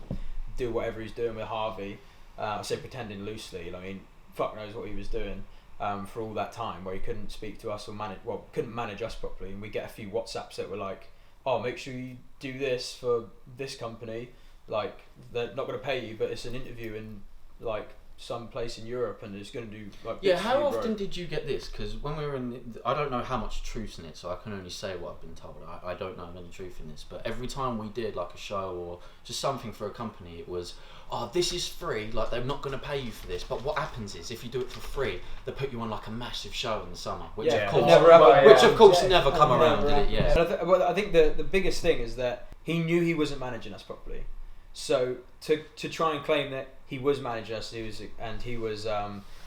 do whatever he's doing with Harvey. I say pretending loosely. I mean, fuck knows what he was doing for all that time, where he couldn't speak to us or couldn't manage us properly. And we get a few WhatsApps that were like, "Oh, make sure you do this for this company. Like, they're not going to pay you, but it's an interview in like some place in Europe, and it's going to do like." Yeah, how often did you get this? Because when we were I don't know how much truth's in it, so I can only say what I've been told. I don't know any truth in this, but every time we did like a show or just something for a company, it was, "Oh, this is free, like they're not going to pay you for this, but what happens is if you do it for free, they put you on like a massive show in the summer," which of course never come around, did it? Yeah. But I think the biggest thing is that he knew he wasn't managing us properly, so to try and claim that he was managing us, he was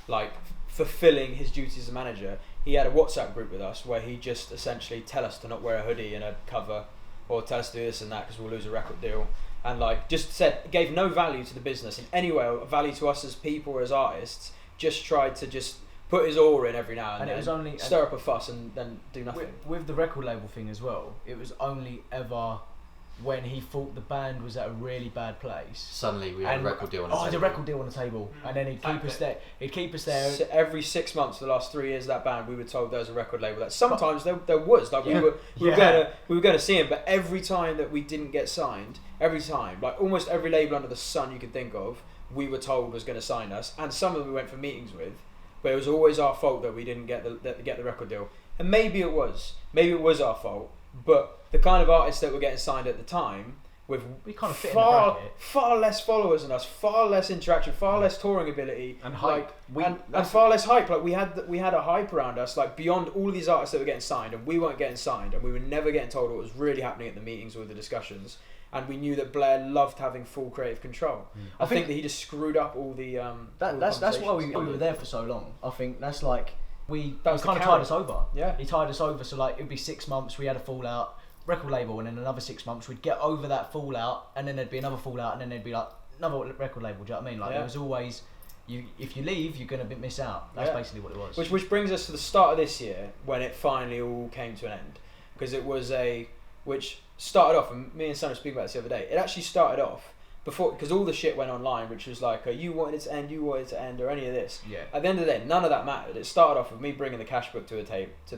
like fulfilling his duties as a manager. He had a WhatsApp group with us where he just essentially tell us to not wear a hoodie and a cover, or tell us to do this and that because we'll lose a record deal. And like just gave no value to the business in any way, or value to us as people or as artists. Just tried to just put his oar in every now and then, it was only stir up a fuss and then do nothing. With the record label thing as well, it was only ever when he thought the band was at a really bad place. Suddenly we had a record deal on the table. The record deal on the table, and then he'd keep us there. He'd keep us there. So every 6 months, for the last 3 years of that band, we were told there was a record label. That sometimes there was, like we were going to see him, but every time that we didn't get signed, like almost every label under the sun you could think of, we were told was going to sign us, and some of them we went for meetings with, but it was always our fault that we didn't get the record deal. And maybe it was our fault, but the kind of artists that were getting signed at the time, with we kind of fit in the bracket. Far less followers than us, far less interaction, far less touring ability, and hype, and far less hype. Like we had a hype around us, like beyond all of these artists that were getting signed, and we weren't getting signed, and we were never getting told what was really happening at the meetings or the discussions. And we knew that Blair loved having full creative control. I think that he just screwed up all the. That's why we were there for so long. I think that's like he kind of tied us over. Yeah, he tied us over. So like it'd be 6 months, we had a fallout, record label, and then another 6 months we'd get over that fallout, and then there'd be another fallout, and then there'd be like another record label. Do you know what I mean? Like it was always, if you leave, you're gonna miss out. That's basically what it was. Which brings us to the start of this year, when it finally all came to an end, because it was which started off, and me and Sam were speaking about this the other day. It actually started off before, because all the shit went online, which was like, you wanted it to end, or any of this. Yeah. At the end of the day, none of that mattered. It started off with me bringing the cash book to the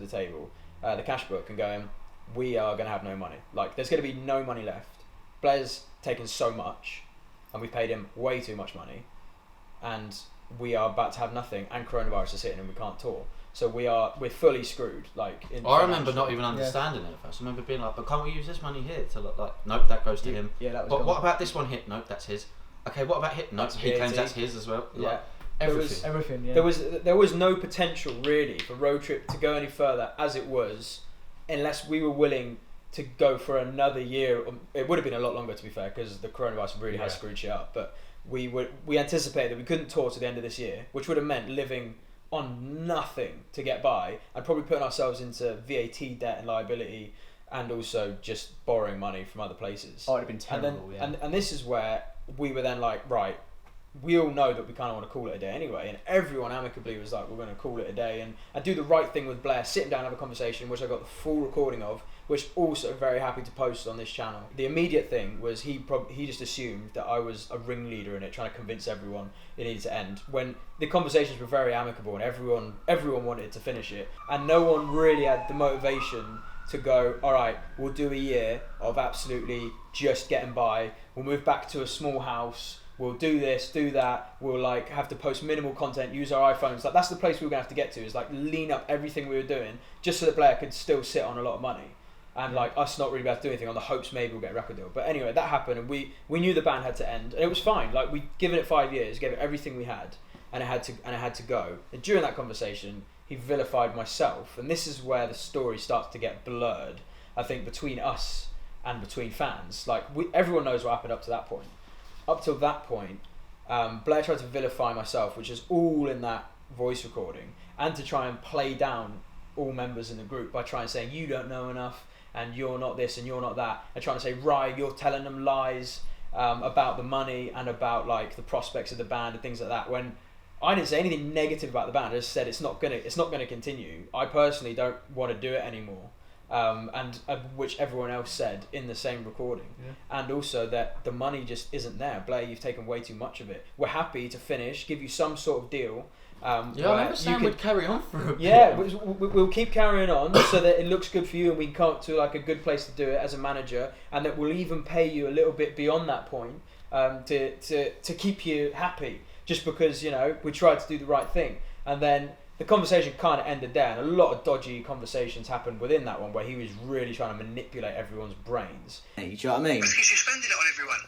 table, the cash book, and going, we are going to have no money. Like, there's going to be no money left. Blair's taken so much, and we paid him way too much money, and we are about to have nothing, and coronavirus is hitting, and we can't tour. So we're fully screwed. Like, I remember not even understanding it at first. I remember being like, "But can't we use this money here to look like?" Nope, that goes to him. Yeah, that was. But what about this one here? Nope, that's his. Okay, what about hit? Nope, he claims that's his as well. Yeah, like, everything. Everything. Yeah. There was no potential really for RoadTrip to go any further as it was, unless we were willing to go for another year. It would have been a lot longer, to be fair, because the coronavirus really has screwed shit up. But we anticipated that we couldn't tour to the end of this year, which would have meant living on nothing to get by, and probably putting ourselves into VAT debt and liability, and also just borrowing money from other places. Oh, it'd have been terrible. And this is where we were then like, right, we all know that we kind of want to call it a day anyway, and everyone amicably was like, we're going to call it a day and do the right thing with Blair, sit him down and have a conversation, which I got the full recording of, which also very happy to post on this channel. The immediate thing was he just assumed that I was a ringleader in it, trying to convince everyone it needed to end, when the conversations were very amicable and everyone wanted to finish it, and no one really had the motivation to go, all right, we'll do a year of absolutely just getting by, we'll move back to a small house, we'll do this, do that, we'll like have to post minimal content, use our iPhones. Like, that's the place we were gonna have to get to, is like lean up everything we were doing just so that Blair could still sit on a lot of money, and like us not really be able to do anything on the hopes maybe we'll get a record deal. But anyway, that happened, and we knew the band had to end, and it was fine. Like, we'd given it 5 years, gave it everything we had, and it had to go. And during that conversation, he vilified myself, and this is where the story starts to get blurred, I think, between us and between fans. Like, everyone knows what happened up to that point. Up till that point, Blair tried to vilify myself, which is all in that voice recording, and to try and play down all members in the group by trying to say, you don't know enough, and you're not this and you're not that, and trying to say, right, you're telling them lies about the money and about like the prospects of the band and things like that, when I didn't say anything negative about the band. I just said it's not gonna continue. I personally don't want to do it anymore, and which everyone else said in the same recording, and also that the money just isn't there. Blair, you've taken way too much of it. We're happy to finish, give you some sort of deal. I remember saying we'd carry on for a bit. Yeah, we'll keep carrying on so that it looks good for you and we can come to like a good place to do it as a manager, and that we'll even pay you a little bit beyond that point to keep you happy, just because, you know, we tried to do the right thing. And then the conversation kind of ended there, and a lot of dodgy conversations happened within that one where he was really trying to manipulate everyone's brains. Do you know what I mean? Because you're spending it on everyone.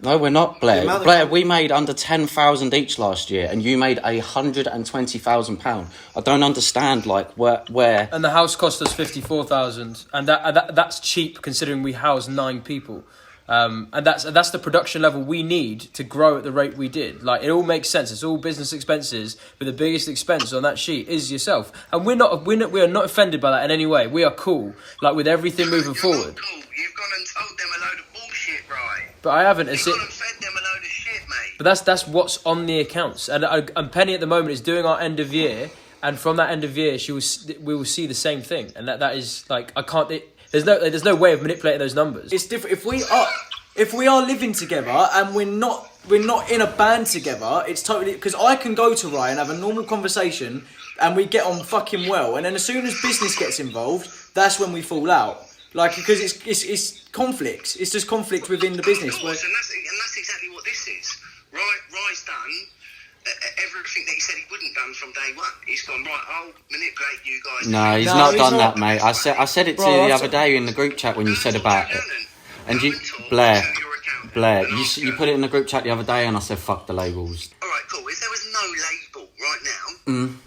No, we're not, Blair. Blair, we made under 10,000 each last year, and you made £120,000. I don't understand, like, where. And the house cost us 54,000, and that's cheap considering we house 9 people. And that's the production level we need to grow at the rate we did. Like, it all makes sense. It's all business expenses, but the biggest expense on that sheet is yourself. And we are not offended by that in any way. We are cool, like, with everything moving forward. Cool. You've gone and told them a load of bullshit, right? But I haven't. You've gone and fed them a load of shit, mate. But that's what's on the accounts. And Penny at the moment is doing our end of year, and from that end of year, we will see the same thing. And that is like, I can't. There's no way of manipulating those numbers. It's different. If we are living together and we're not in a band together, it's totally, because I can go to Ryan, have a normal conversation, and we get on fucking well. And then as soon as business gets involved, that's when we fall out. Like, because it's conflict. It's just conflict within the business. Of course, and that's exactly what this is. Rye's done everything that he said he wouldn't done from day one. He's gone, right, I'll manipulate you guys. No, he's not done that, mate. I said it to you the other day in the group chat when you said about it. And you, Blair, you put it in the group chat the other day, and I said, fuck the labels. All right, cool. If there was no label right now,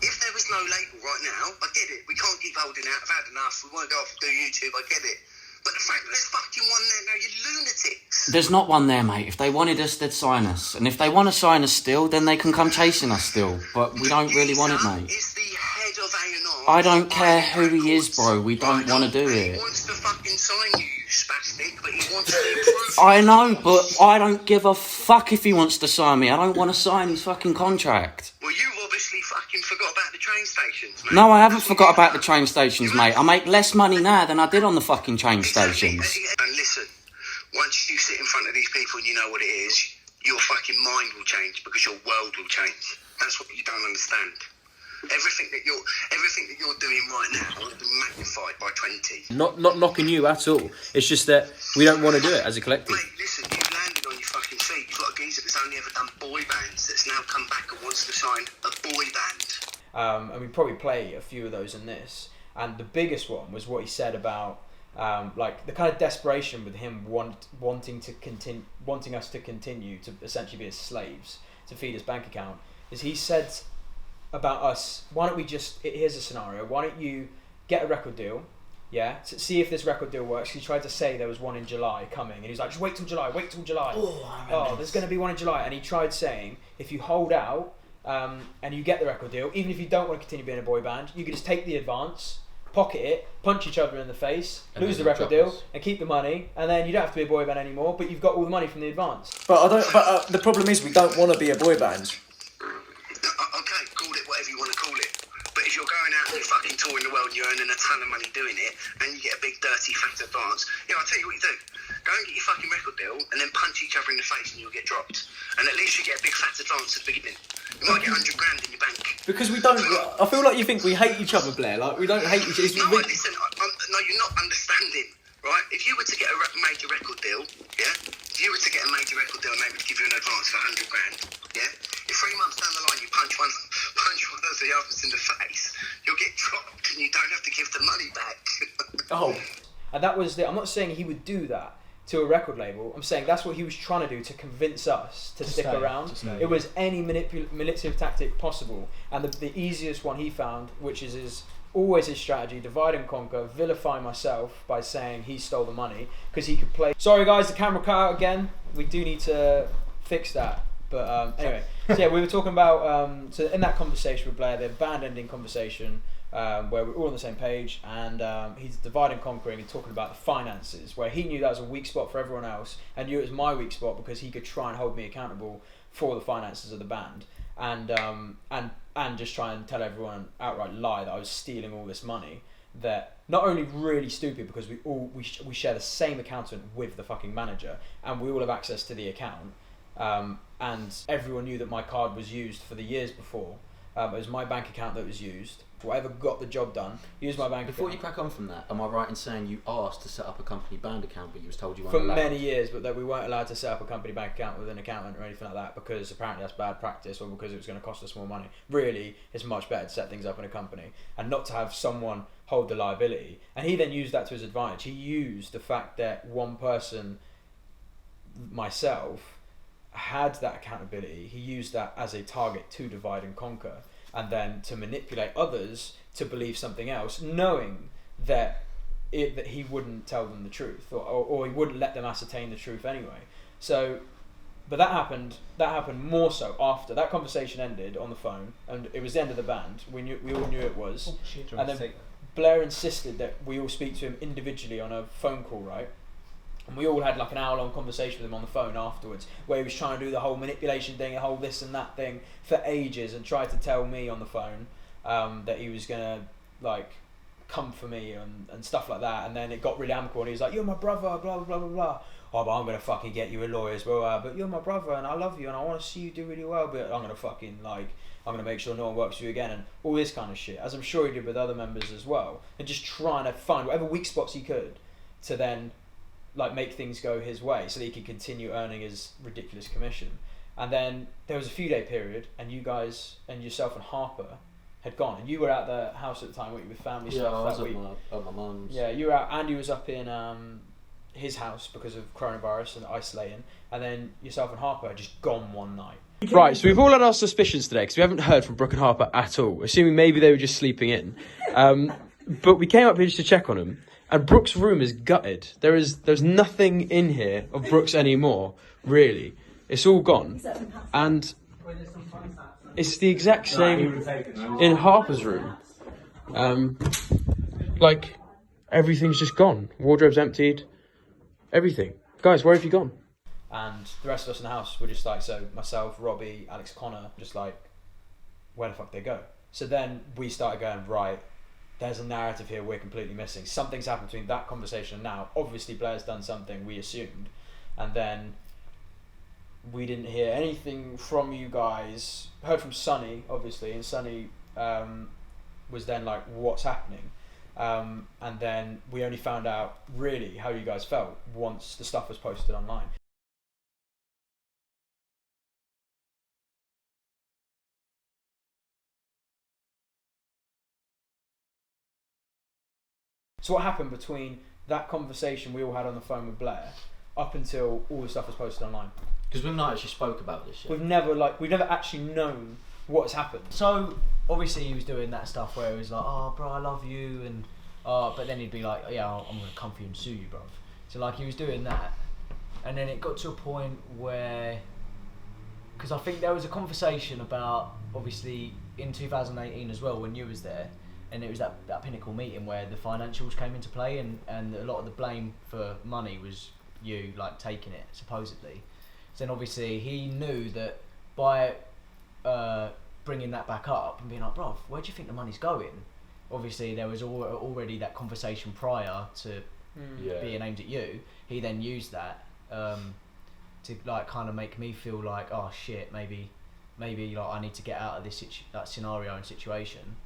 if there was no label right now, I get it. We can't keep holding out. I've had enough. We want to go off and do YouTube. I get it. But the fact that there's fucking one there now, you lunatics. There's not one there, mate. If they wanted us, they'd sign us. And if they want to sign us still, then they can come chasing us still. But we don't really want it, mate. Is the head of A&R. I don't care who he is, bro. We don't want to do it. He wants to fucking sign you, you spastic, but he wants to improve. I know, but I don't give a fuck if he wants to sign me. I don't want to sign his fucking contract. Well, you obviously fucking forgot about the train stations, mate. No, I haven't forgot about the train stations, mate. I make less money now than I did on the fucking train stations. And listen, once you sit in front of these people and you know what it is, your fucking mind will change because your world will change. That's what you don't understand. Everything that you're doing right now will be magnified by 20. Not knocking you at all. It's just that we don't want to do it as a collective. Mate, listen, you've landed on your fucking feet. You've got a geezer that's only ever done boy bands that's now come back and wants to sign a boy band. And we probably play a few of those in this. And the biggest one was what he said about like the kind of desperation with him wanting us to continue to essentially be his slaves to feed his bank account. Is he said about us, why don't we just, here's a scenario, why don't you get a record deal, yeah, to see if this record deal works. He tried to say there was one in July coming, and he's like, just wait till July. Oh, there's going to be one in July. And he tried saying, if you hold out and you get the record deal, even if you don't want to continue being a boy band, you can just take the advance, pocket it, punch each other in the face, and lose the record deal, and keep the money, and then you don't have to be a boy band anymore, but you've got all the money from the advance. But the problem is we don't want to be a boy band. Okay, call it whatever you want to call it. But if you're going out and you're fucking touring the world and you're earning a ton of money doing it, and you get a big dirty fat advance, I'll tell you what you do. Go and get your fucking record deal and then punch each other in the face and you'll get dropped. And at least you get a big fat advance at the beginning. You might get 100 grand in your bank. Because we don't, I feel like you think we hate each other, Blair. Like, we don't hate each other. No, listen, no, you're not understanding, right? If you were to get a major record deal, yeah? If you were to get a major record deal and they would give you an advance for 100 grand, yeah? If 3 months down the line you punch one of the others in the face, you'll get dropped and you don't have to give the money back. Oh. And that was I'm not saying he would do that to a record label. I'm saying that's what he was trying to do to convince us to stick around. It was any manipulative tactic possible. And the easiest one he found, which is always his strategy, divide and conquer, vilify myself by saying he stole the money because he could play. Sorry guys, the camera cut out again. We do need to fix that. But anyway, so yeah, we were talking about, so in that conversation with Blair, the band ending conversation, where we're all on the same page, and he's dividing, conquering, and talking about the finances, where he knew that was a weak spot for everyone else, and knew it was my weak spot because he could try and hold me accountable for the finances of the band, and just try and tell everyone an outright lie that I was stealing all this money. That not only really stupid because we share the same accountant with the fucking manager, and we all have access to the account, and everyone knew that my card was used for the years before. It was my bank account that was used. Whatever got the job done, used my bank Before account. you crack on from that, am I right in saying you asked to set up a company band account, but you was told you weren't For allowed? many years, but that we weren't allowed to set up a company bank account with an accountant or anything like that because apparently that's bad practice, or because it was going to cost us more money. Really, it's much better to set things up in a company and not to have someone hold the liability. And he then used that to his advantage. He used the fact that one person, myself, had that accountability. He used that as a target to divide and conquer, and then to manipulate others to believe something else, knowing that that he wouldn't tell them the truth, or he wouldn't let them ascertain the truth anyway. So, but that happened more so after that conversation ended on the phone, and it was the end of the band. We all knew it was. Oh, shit, and then Blair insisted that we all speak to him individually on a phone call, right? And we all had like an hour-long conversation with him on the phone afterwards, where he was trying to do the whole manipulation thing, the whole this and that thing for ages, and tried to tell me on the phone that he was gonna like come for me and stuff like that. And then it got really amicable, and he was like, "You're my brother, blah blah blah blah blah. Oh, but I'm gonna fucking get you a lawyer as well. But you're my brother, and I love you, and I want to see you do really well. But I'm gonna fucking I'm gonna make sure no one works for you again, and all this kind of shit." As I'm sure he did with other members as well, and just trying to find whatever weak spots he could to then like make things go his way so that he could continue earning his ridiculous commission. And then there was a few day period, and you guys and yourself and Harper had gone, and you were at the house at the time, weren't you, with family Yeah, stuff I was that week. at my mum's. Yeah, you were out. Andy was up in his house because of coronavirus and isolating, and then yourself and Harper had just gone one night. Right, so we've all had our suspicions today because we haven't heard from Brook and Harper at all, assuming maybe they were just sleeping in. But we came up here just to check on them, and Brook's room is gutted. There's nothing in here of Brook's anymore, really. It's all gone. And it's the exact same in Harper's room. Like, everything's just gone. Wardrobe's emptied. Everything. Guys, where have you gone? And the rest of us in the house were just like, so myself, Robbie, Alex, Connor, just like, where the fuck did they go? So then we started going, right, there's a narrative here we're completely missing. Something's happened between that conversation and now. Obviously Blair's done something, we assumed. And then we didn't hear anything from you guys. Heard from Sonny, obviously, and Sonny was then like, what's happening? And then we only found out really how you guys felt once the stuff was posted online. So what happened between that conversation we all had on the phone with Blair up until all the stuff was posted online? Because we've not actually spoke about this yet. We've never actually known what's happened. So obviously he was doing that stuff where he was like, "Oh, bro, I love you," and but then he'd be like, "Yeah, I'm gonna come for you and sue you, bro." So like he was doing that, and then it got to a point where, because I think there was a conversation about obviously in 2018 as well when you was there. And it was that Pinnacle meeting where the financials came into play, and a lot of the blame for money was you like taking it supposedly. So then obviously he knew that by bringing that back up and being like, "Bro, where do you think the money's going?" Obviously there was already that conversation prior to being aimed at you. He then used that to like kind of make me feel like, oh shit, maybe like I need to get out of this that scenario and situation.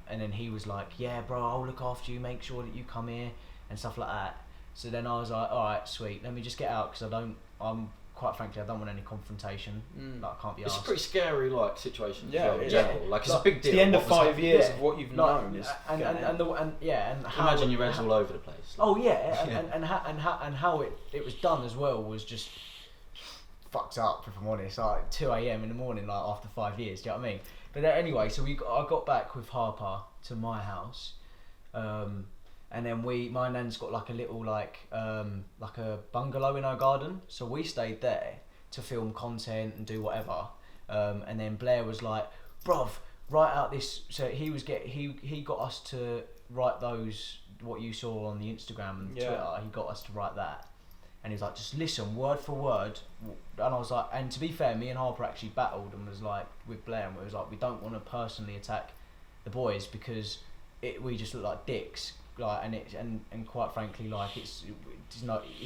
And then he was like, "Yeah, bro, I'll look after you, make sure that you come here," and stuff like that. So then I was like, "Alright, sweet, let me just get out, because I'm quite frankly, I don't want any confrontation. Like, I can't be asked." It's a pretty scary like situation. Yeah, in general. Like it's a big deal. It's the end of 5 years Yeah. of what you've Like, known is and how imagine your reds all over the place. Oh yeah, and how it was done as well was just fucked up, if I'm honest. Like 2 a.m. in the morning, like after 5 years. Do you know what I mean? But anyway, so I got back with Harper to my house, and then my nan's got like a little like a bungalow in her garden, so we stayed there to film content and do whatever. And then Blair was like, "Bruv, write out this. So he got us to write those what you saw on the Instagram and Twitter. He got us to write that, and he was like, just listen word for word. And I was like, and to be fair, me and Harper actually battled and was like with Blair, and we was like, we don't want to personally attack the boys because we just look like dicks. Like and quite frankly, like it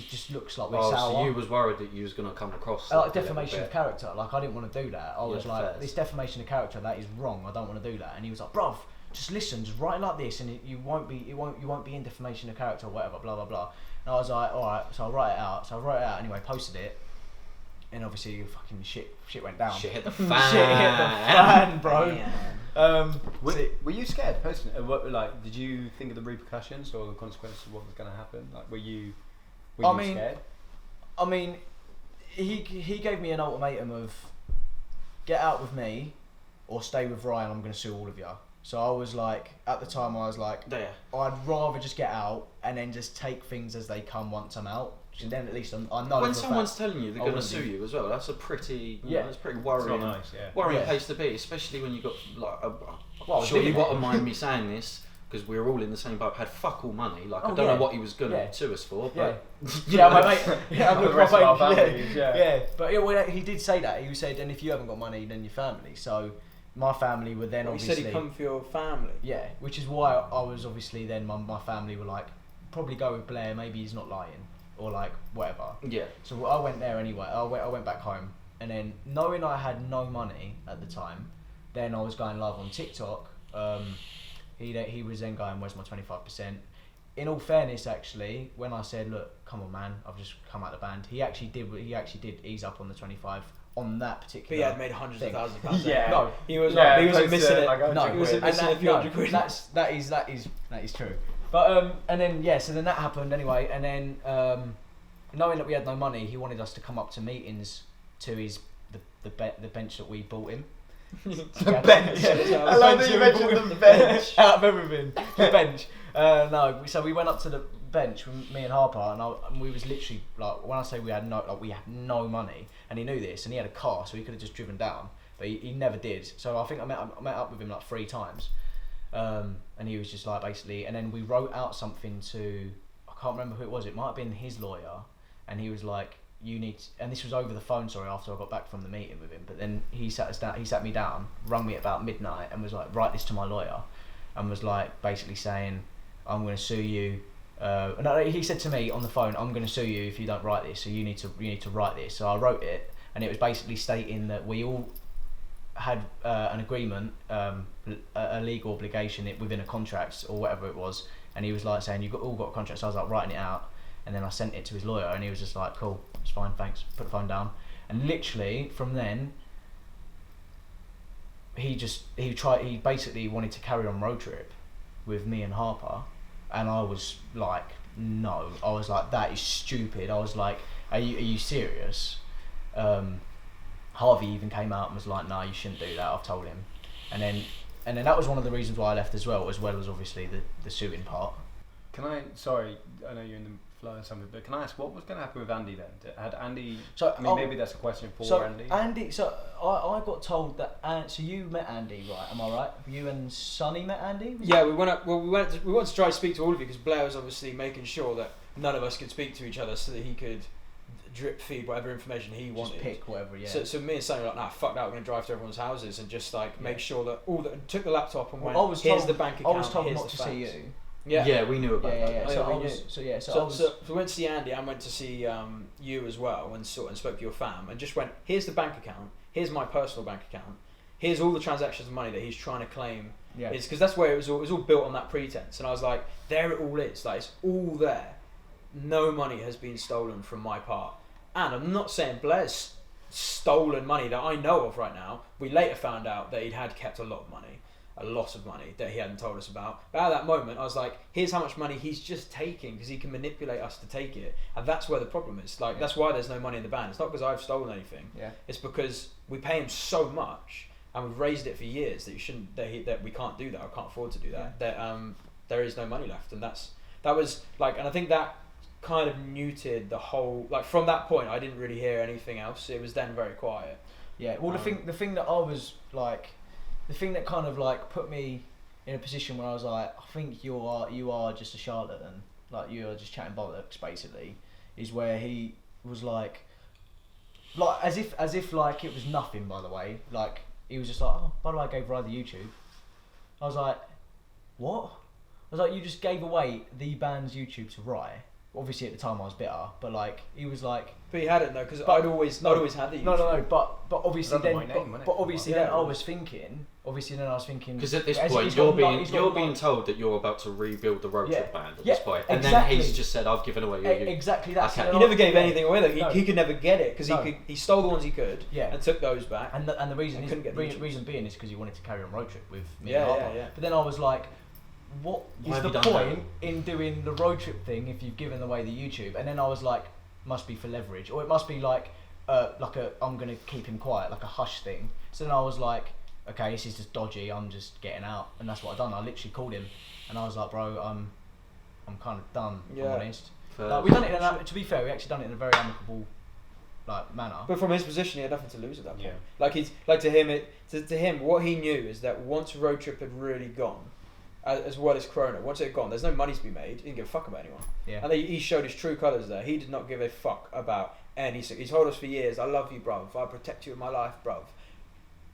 just looks like we're sour. So you was worried that you was gonna come across like defamation of character. Like I didn't want to do that. I was like, fair. this defamation of character, that is wrong. I don't want to do that. And he was like, bruv, just listen, just write it like this, and you won't be in defamation of character or whatever. Blah blah blah. And I was like, all right, so I'll write it out. So I wrote it out anyway, posted it, and obviously fucking shit went down. Shit hit the fan. Shit hit the fan, bro. Were you scared posting it? Like, did you think of the repercussions or the consequences of what was going to happen? Like, were you scared? I mean, he gave me an ultimatum of get out with me or stay with Ryan. I'm going to sue all of you. So I was like, at the time, I was like, I'd rather just get out and then just take things as they come once I'm out. And then at least I know. When someone's telling you they're going to sue you as well, that's a pretty, that's pretty worrying. It's not nice, worrying place to be, especially when you got like. Sure, you won't mind me saying this because we're all in the same boat. Had fuck all money. Like I don't know what he was going to sue us for, but my mate. Yeah, the rest of our families, But he did say that. He said, and if you haven't got money, then your family. So. My family were then obviously... He said he'd come for your family. Yeah, which is why I was obviously then, my family were like, probably go with Blair, maybe he's not lying, or like, whatever. Yeah. So I went there anyway, I went back home, and then knowing I had no money at the time, then I was going live on TikTok. He was then going, where's my 25%? In all fairness, actually, when I said, look, come on man, I've just come out of the band, he actually did ease up on the 25 on that particular. But he had made hundreds of thousands of pounds. Yeah. No, he wasn't missing it. No, he wasn't missing a few hundred quid. That is true. But and then so then that happened anyway, and then knowing that we had no money, he wanted us to come up to meetings to the bench that we bought him. The bench. I love that you mentioned the bench. Out of everything, the bench. So we went up to the bench with me and Harper, and we was literally like, when I say we had no money, and he knew this, and he had a car, so he could have just driven down, but he never did. So I think I met up with him like 3 times, and he was just like basically, and then we wrote out something to, I can't remember who it was. It might have been his lawyer, and he was like, you need to, and this was over the phone, sorry, after I got back from the meeting with him, but then he sat me down, rung me at about midnight, and was like, write this to my lawyer, and was like basically saying, I'm going to sue you. No, he said to me on the phone, I'm going to sue you if you don't write this, so you need to write this. So I wrote it, and it was basically stating that we all had an agreement, a legal obligation within a contract or whatever it was, and he was like saying, all got a contract. So I was like writing it out, and then I sent it to his lawyer, and he was just like, cool, it's fine, thanks, put the phone down. And literally from then, he basically wanted to carry on RoadTrip with me and Harper. And I was like, no. I was like, that is stupid. I was like, are you serious? Harvey even came out and was like, no, you shouldn't do that. I've told him. And then that was one of the reasons why I left as well as obviously the suing part. Sorry, I know you're in the flow or something, but can I ask what was going to happen with Andy then? Had Andy? Maybe that's a question for Andy. So I got told that. So you met Andy, right? Am I right? You and Sonny met Andy? Yeah, we went up. Well, we wanted to try to speak to all of you because Blair was obviously making sure that none of us could speak to each other, so that he could drip feed whatever information he wanted. Just pick whatever, yeah. So me and Sonny were like, nah, fuck that. We're gonna drive to everyone's houses and just like make sure that took the laptop and went. Here's the bank account. I was told here's not to see you. Yeah, we knew about that. So we went to see Andy and went to see you as well and spoke to your fam and just went, here's the bank account, here's my personal bank account, here's all the transactions of money that he's trying to claim. Yeah. It's because that's where it was all built on that pretense, and I was like, there it all is, like it's all there. No money has been stolen from my part, and I'm not saying Blair's stolen money that I know of right now. We later found out that he'd had kept a lot of money that he hadn't told us about. But at that moment, I was like, here's how much money he's just taking because he can manipulate us to take it. And that's where the problem is. Like, that's why there's no money in the band. It's not because I've stolen anything. Yeah. It's because we pay him so much and we've raised it for years that we can't do that or can't afford to do that. Yeah. That there is no money left. And that was like, and I think that kind of muted the whole, like from that point, I didn't really hear anything else. It was then very quiet. Yeah. Well, the thing that I was like, the thing that kind of like put me in a position where I was like, I think you are just a charlatan, like you are just chatting bollocks basically, is where he was like as if like it was nothing, by the way, like he was just like, oh, by the way, I gave Rye the YouTube. I was like, what? I was like, you just gave away the band's YouTube to Rye. Obviously at the time I was bitter, but like he was like. But he had it though, because I'd always had the YouTube. No. But obviously then, obviously then I was thinking. Because at this point you're being told that you're about to rebuild the RoadTrip band at this point, and exactly. then he's just said, I've given away your YouTube. Exactly that. Okay. He never gave anything away though. He could never get it because he stole the ones he could and took those back. And the reason being is because he wanted to carry on RoadTrip with me and Harper. Yeah. But then I was like, what is the point in doing the RoadTrip thing if you've given away the YouTube? And then I was like, must be for leverage, or it must be like I'm gonna keep him quiet, like a hush thing. So then I was like, okay, this is just dodgy, I'm just getting out, and that's what I done. I literally called him and I was like, bro, I'm kind of done, if I'm honest. Like, we done it to be fair, we actually done it in a very amicable manner. But from his position, he had nothing to lose at that point. Like to him, what he knew is that once RoadTrip had really gone, as well as Corona, once it had gone, there's no money to be made. He didn't give a fuck about anyone. Yeah. And he showed his true colours there. He did not give a fuck about anything. He told us for years, I love you, bruv. I protect you in my life, bruv.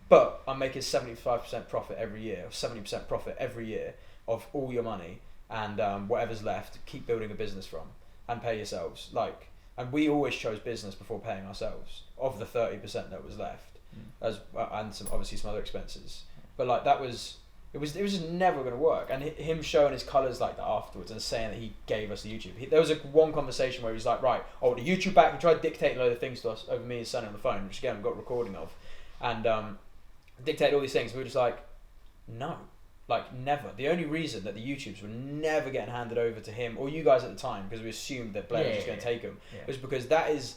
But I'm making 75% profit every year, or 70% profit every year of all your money, and whatever's left, keep building a business from, and pay yourselves. And we always chose business before paying ourselves, of the 30% that was left, and obviously some other expenses. But like it was just never going to work. And him showing his colours like that afterwards and saying that he gave us the YouTube. There was one conversation where he was like, right, I want the YouTube back. He tried dictating a load of things to us over me and Sonny on the phone, which again, we've got a recording of. And dictated all these things. We were just like, no. Like, never. The only reason that the YouTubes were never getting handed over to him or you guys at the time, because we assumed that Blair was just going to take them, was because it's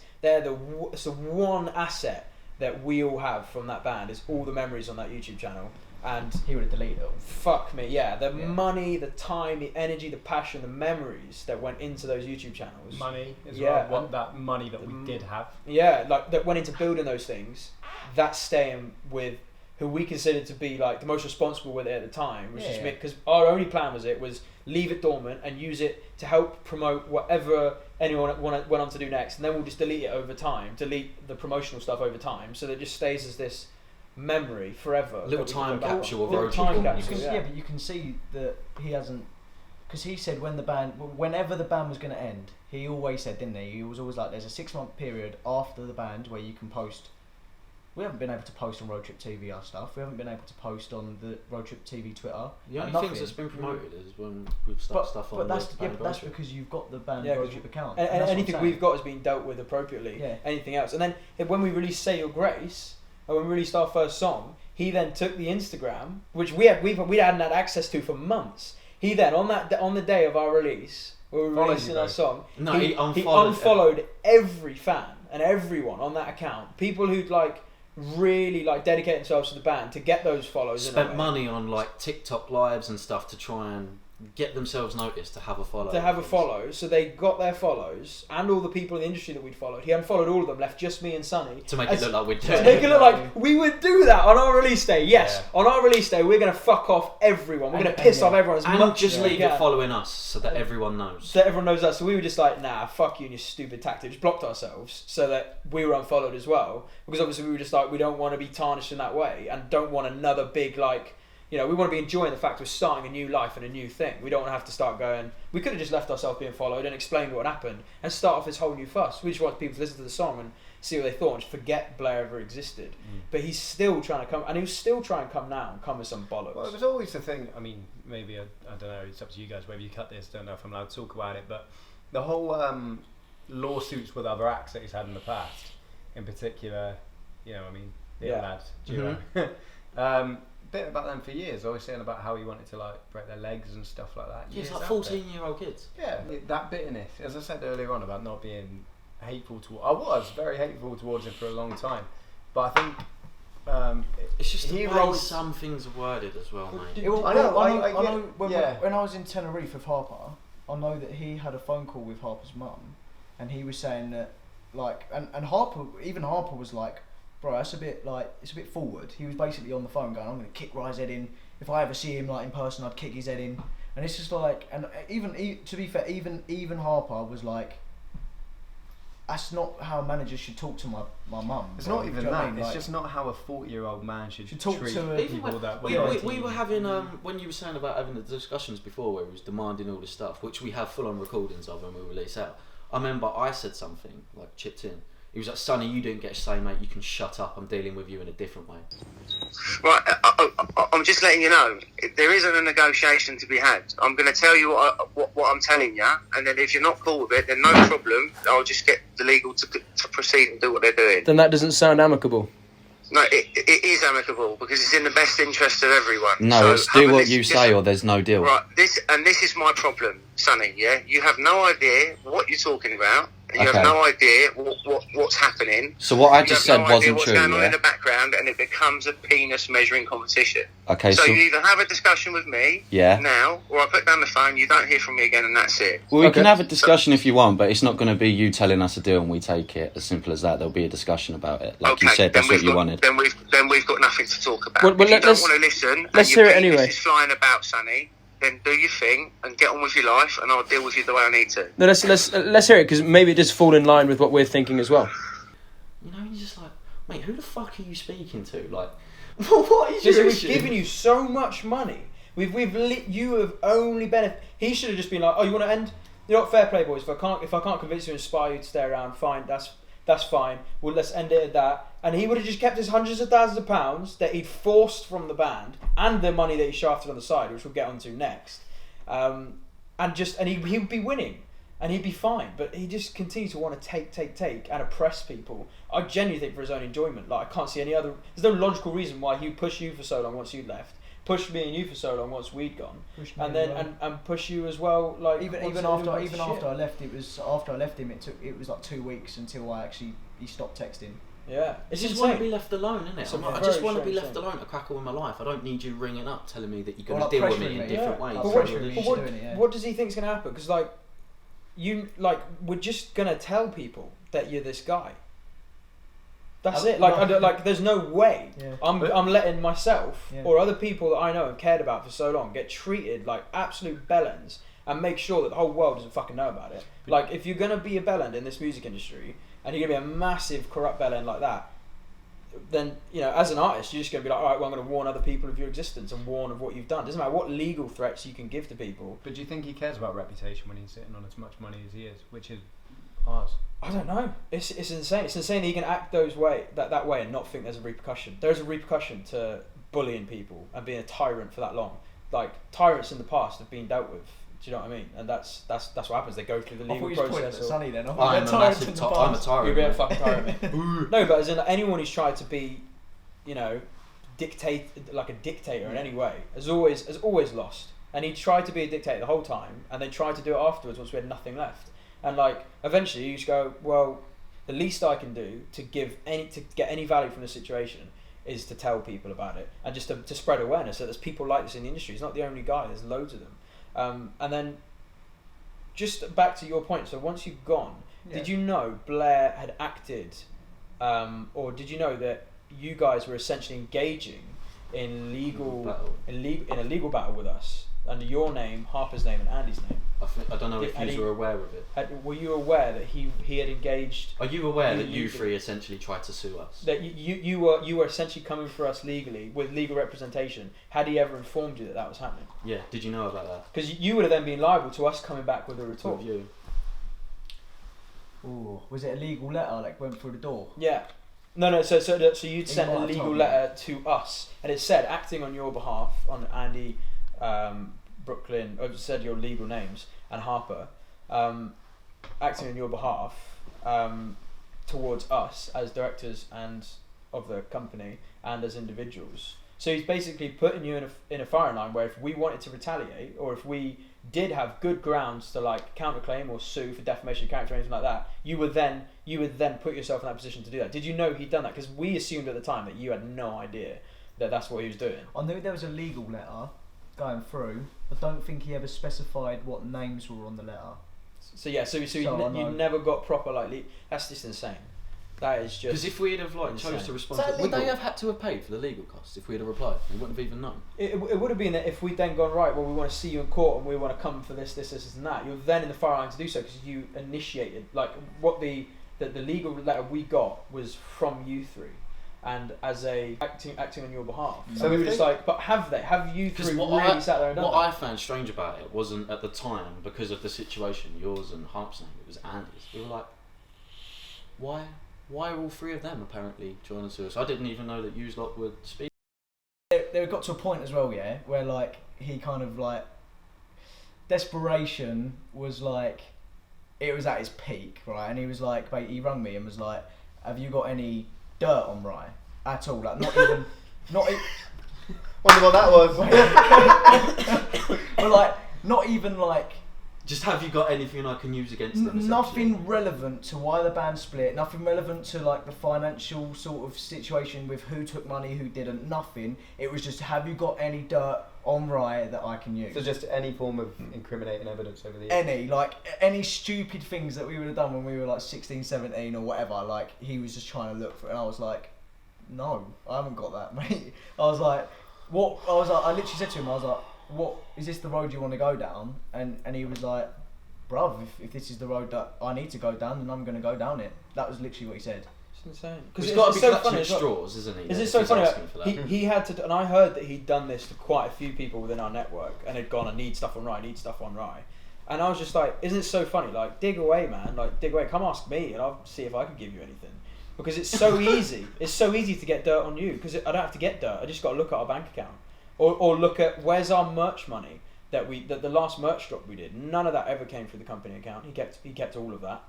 the one asset that we all have from that band is all the memories on that YouTube channel. And he would have deleted it all. Fuck me, yeah. The money, the time, the energy, the passion, the memories that went into those YouTube channels. Money as well. Want that money that we did have. Yeah, like that went into building those things. That's staying with who we considered to be like the most responsible with it at the time, which is me, because our only plan was leave it dormant and use it to help promote whatever anyone went on to do next, and then we'll just delete it over time, delete the promotional stuff over time, so that it just stays as this memory forever. Little time capsule of RoadTrip. But you can see that he hasn't, because he said whenever the band was going to end, he always said, didn't he? He was always like, there's a 6-month period after the band where you can post. We haven't been able to post on RoadTrip TV our stuff. We haven't been able to post on the RoadTrip TV Twitter. The only things that's been promoted is when we've stuck stuff on. But that's because you've got the band RoadTrip account. And anything we've got has been dealt with appropriately. Yeah. Anything else, and then when we released "Say Your Grace," and when we released our first song, he then took the Instagram, which we hadn't had access to for months. He then on the day of our release, we were releasing our song. No, he unfollowed every fan and everyone on that account. People who'd really dedicate themselves to the band to get those follows. Spent money on TikTok lives and stuff to try and get themselves noticed to have a follow. So they got their follows and all the people in the industry that we'd followed. He unfollowed all of them, left just me and Sonny. To make it look like we'd do it. To make it look like we would do that on our release day. Yes, on our release day we're going to fuck off everyone. We're going to piss off everyone as much just as we leave can. it following us so that everyone knows. So that everyone knows that. So we were just like, nah, fuck you and your stupid tactic. Just blocked ourselves so that we were unfollowed as well. Because obviously we were just like, we don't want to be tarnished in that way and don't want another big we want to be enjoying the fact we're starting a new life and a new thing. We don't want to have to start going. We could have just left ourselves being followed and explained what happened and start off this whole new fuss. We just want people to listen to the song and see what they thought and just forget Blair ever existed. But he's still trying to come, and he'll still try and come now and come with some bollocks. Well, it was always the thing. I mean, maybe I don't know. It's up to you guys whether you cut this. Don't know if I'm allowed to talk about it, but the whole lawsuits with other acts that he's had in the past, in particular, the lads duo. Bit about them for years, always saying about how he wanted to break their legs and stuff like that. Yeah, it's 14-year-old kids. Yeah, that bitterness, as I said earlier on about not being hateful I was very hateful towards him for a long time, but I think it's just the way some things are worded as well, mate. I know. When I was in Tenerife with Harper, I know that he had a phone call with Harper's mum, and he was saying that and Harper was like, bro, that's a bit like, it's a bit forward. He was basically on the phone going, I'm going to kick Rye's head in. If I ever see him like in person, I'd kick his head in. And it's just like, and even to be fair, even Harper was like, that's not how managers should talk to my mum. It's not even that. It's like, just not how a 40-year-old man should talk treat to people that we were having when you were saying about having the discussions before where he was demanding all this stuff, which we have full on recordings of and we release out. I remember I said something like chipped in. He was like, Sonny, you didn't get a say, mate. You can shut up. I'm dealing with you in a different way. Right, I'm just letting you know, there isn't a negotiation to be had. I'm going to tell you what I'm telling you, and then if you're not cool with it, then no problem. I'll just get the legal to proceed and do what they're doing. Then that doesn't sound amicable. No, it is amicable because it's in the best interest of everyone. No, so it's do what you say or there's no deal. Right, this is my problem, Sonny, yeah? You have no idea what you're talking about. You have no idea what's happening. So what I just said wasn't true, what's going on in the background, and it becomes a penis measuring competition. Okay, so you either have a discussion with me now, or I put down the phone, you don't hear from me again, and that's it. Well, we can have a discussion if you want, but it's not going to be you telling us a deal and we take it. As simple as that. There'll be a discussion about it. Like you said, that's what you wanted. Then we've got nothing to talk about. Well, if you don't want to listen, let's hear it anyway. Is flying about, Sonny, then do your thing and get on with your life, and I'll deal with you the way I need to. No, let's hear it, because maybe it does fall in line with what we're thinking as well. You know, you're just like, mate, who the fuck are you speaking to? Like, what is your issue? We've given you so much money. You have only benefited. He should have just been like, oh, you want to end? You know what, fair play, boys. If I can't convince you and inspire you to stay around, fine. That's fine. Well, let's end it at that. And he would have just kept his hundreds of thousands of pounds that he'd forced from the band and the money that he shafted on the side, which we'll get onto next. And he would be winning and he'd be fine. But he just continued to want to take and oppress people. I genuinely think for his own enjoyment. Like, I can't see any other. There's no logical reason why he would push you for so long once you left. Push me and you for so long once we'd gone, and then and push you as well. Like even after I left, it was after I left him. It was like 2 weeks until he stopped texting. Yeah, I just want to be left alone, innit? I just want to be left alone to crack on with my life. I don't need you ringing up telling me that you're going to deal with me in different ways. What does he think's going to happen? Because we're just going to tell people that you're this guy. That's it. There's no way I'm letting myself or other people that I know and cared about for so long get treated like absolute bellends and make sure that the whole world doesn't fucking know about it. Like, if you're gonna be a bellend in this music industry and you're gonna be a massive corrupt bellend like that, then, you know, as an artist, you're just gonna be like, all right, well, I'm gonna warn other people of your existence and warn of what you've done. Doesn't matter what legal threats you can give to people. But do you think he cares about reputation when he's sitting on as much money as he is, which is ours? I don't know. It's insane. It's insane that he can act that way and not think there's a repercussion. There's a repercussion to bullying people and being a tyrant for that long. Like, tyrants in the past have been dealt with. Do you know what I mean? And that's what happens. They go through the legal process. Sunny then. I'm a tyrant. You're a fucking tyrant, mate. No, but as in anyone who's tried to be, you know, dictate like a dictator in any way has always lost. And he tried to be a dictator the whole time, and then tried to do it afterwards once we had nothing left. And like, eventually you just go, well, the least I can do to get any value from the situation is to tell people about it and just to spread awareness that there's people like this in the industry. He's not the only guy. There's loads of them. And then just back to your point. So once you've gone, did you know Blair had acted, or did you know that you guys were essentially engaging in a legal battle with us under your name, Harper's name, and Andy's name? I don't know if you were aware of it. Were you aware that he had engaged? Are you aware that you three essentially tried to sue us? That you were essentially coming for us legally with legal representation. Had he ever informed you that was happening? Yeah. Did you know about that? Because you would have then been liable to us coming back with a retort. With you. Ooh, was it a legal letter like went through the door? Yeah. No. So you'd sent a legal letter to us, and it said acting on your behalf on Andy, Brooklyn. I've said your legal names, and Harper, acting on your behalf towards us as directors and of the company and as individuals. So he's basically putting you in a firing line where if we wanted to retaliate, or if we did have good grounds to like counterclaim or sue for defamation of character or anything like that, you would then put yourself in that position to do that. Did you know he'd done that? Because we assumed at the time that you had no idea that that's what he was doing. I knew there was a legal letter going through. I don't think he ever specified what names were on the letter. So you never got proper that's just insane. That is just because if we'd have like chose to respond, would they have had to have paid for the legal costs if we'd have replied? We wouldn't have even known. It would have been that if we'd then gone, right, well, we want to see you in court and we want to come for this, and that. You're then in the fire line to do so because you initiated. Like what the legal letter we got was from you three, and as a acting on your behalf. So we were just like, but have you three really sat there and done what that? I found strange about it wasn't at the time because of the situation, yours and Harp's name, it was Andy's. We were like, why are all three of them apparently joining us? I didn't even know that you lot would speak. They got to a point as well, yeah, where like he kind of like desperation was like it was at its peak, right? And he was like, he rung me and was like, "Have you got any dirt on Rye at all? Like not even, Wonder what that was. but like not even like." Just have you got anything I can use against them? Nothing relevant to why the band split, nothing relevant to like the financial sort of situation with who took money, who didn't, nothing. It was just, have you got any dirt on Rye that I can use? So just any form of incriminating evidence over the years? Any stupid things that we would have done when we were like 16, 17 or whatever, like he was just trying to look for it, and I was like, no, I haven't got that, mate. I was like, what? I literally said to him, I was like, what is this the road you want to go down? And he was like, bruv, if this is the road that I need to go down, then I'm going to go down it. That was literally what he said. It's insane. Because he's got to be clutching at straws, isn't he? Is it so funny? Like, he had to, and I heard that he'd done this to quite a few people within our network, and had gone, I need stuff on Rye, and I was just like, isn't it so funny? Like, dig away, man. Like, dig away. Come ask me, and I'll see if I can give you anything. Because it's so easy. It's so easy to get dirt on you. Because I don't have to get dirt. I just got to look at our bank account. Or look at where's our merch money that the last merch drop we did. None of that ever came through the company account. He kept all of that,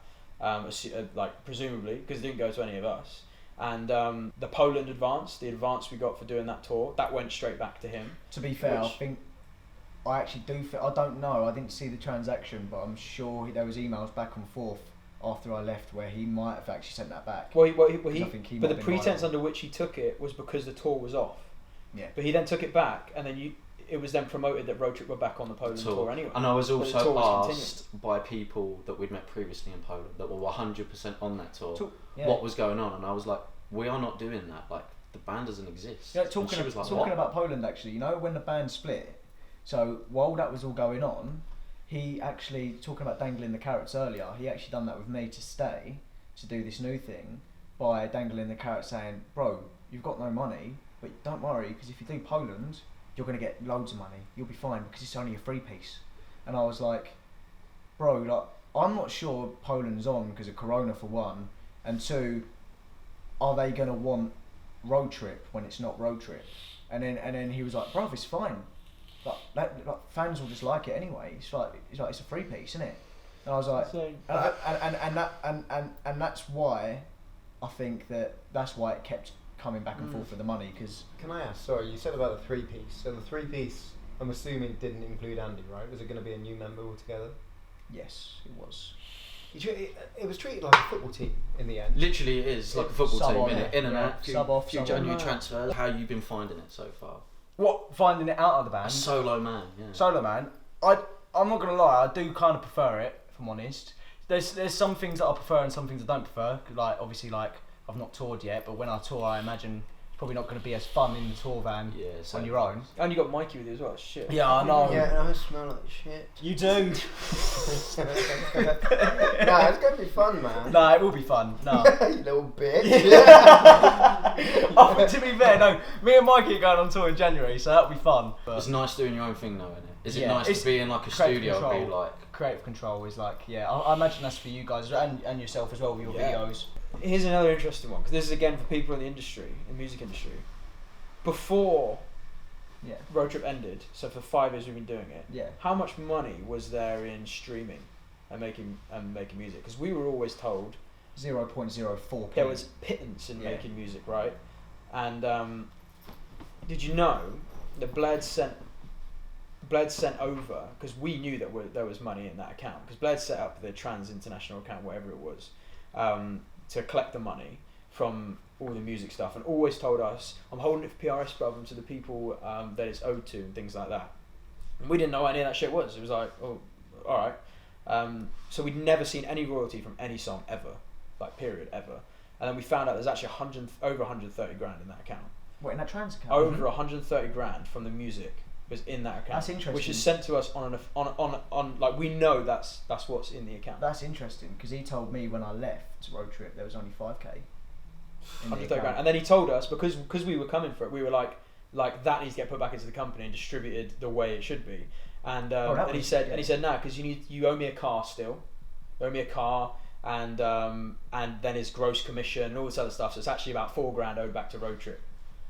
like presumably because it didn't go to any of us. And the Poland advance, the advance we got for doing that tour, that went straight back to him. To be fair, I think I actually do. I don't know. I didn't see the transaction, but I'm sure there was emails back and forth after I left where he might have actually sent that back. But the pretense under which he took it was because the tour was off. Yeah. But he then took it back, and then it was then promoted that RoadTrip were back on the Poland tour anyway. And I was also asked by people that we'd met previously in Poland that were 100% on that tour what was going on, and I was like, we are not doing that. Like, the band doesn't exist. Yeah, talking about Poland, actually, you know, when the band split, so while that was all going on, he actually, talking about dangling the carrots earlier, he actually done that with me to stay, to do this new thing, by dangling the carrot saying, bro, you've got no money, but don't worry, because if you do Poland, you're going to get loads of money. You'll be fine, because it's only a free piece. And I was like, bro, like, I'm not sure Poland's on because of Corona, for one, and two, are they going to want RoadTrip when it's not RoadTrip? And then he was like, bro, it's fine. Like fans will just like it anyway. It's like it's a free piece, isn't it? And I was like, and that's why I think that's why it kept coming back and forth for the money. Because can I ask? Sorry, you said about the 3-piece. So the 3-piece, I'm assuming, didn't include Andy, right? Was it going to be a new member altogether? Yes, it was. It was treated like a football team in the end. Literally, it is like a football team, in and out. Sub off, few January transfers. How you been finding it so far? What, finding it out of the band? A solo man, yeah. Solo man. I'm not gonna lie, I do kind of prefer it, if I'm honest. There's some things that I prefer and some things I don't prefer. Like, obviously, like, I've not toured yet, but when I tour, I imagine it's probably not going to be as fun in the tour van on your own. And you got Mikey with you as well. Shit. Yeah, I know. Yeah, and I smell like shit. You do. Nah, it's going to be fun, man. Nah, it will be fun. No. You little bitch. To be fair, no, me and Mikey are going on tour in January, so that'll be fun. But it's nice doing your own thing though, isn't it? Is it nice to be in like a studio and be like... Creative control is like, I imagine that's for you guys and yourself as well with your videos. Here's another interesting one, because this is again for people in the industry, in the music industry. Before RoadTrip ended, so for 5 years we've been doing it, how much money was there in streaming and making music? Because we were always told 0.04p. There was pittance in making music, right? And did you know that Blair sent over, because we knew that there was money in that account, because Blair set up the Trans International account, whatever it was, to collect the money from all the music stuff, and always told us, I'm holding it for PRS, brother, to the people that it's owed to, and things like that. And we didn't know what any of that shit was. It was like, oh, alright. So we'd never seen any royalty from any song ever, like period, ever. and then we found out there's actually over 130 grand in that account. What, in that trans account? Over 130 grand from the music was in that account. That's interesting. Which is sent to us on like we know that's what's in the account. That's interesting because he told me when I left RoadTrip there was only 5k. 130 grand, and then he told us because we were coming for it, we were like that needs to get put back into the company and distributed the way it should be. And he said no, because you owe me a car still, you owe me a car, and then his gross commission and all this other stuff. So it's actually about 4 grand owed back to RoadTrip,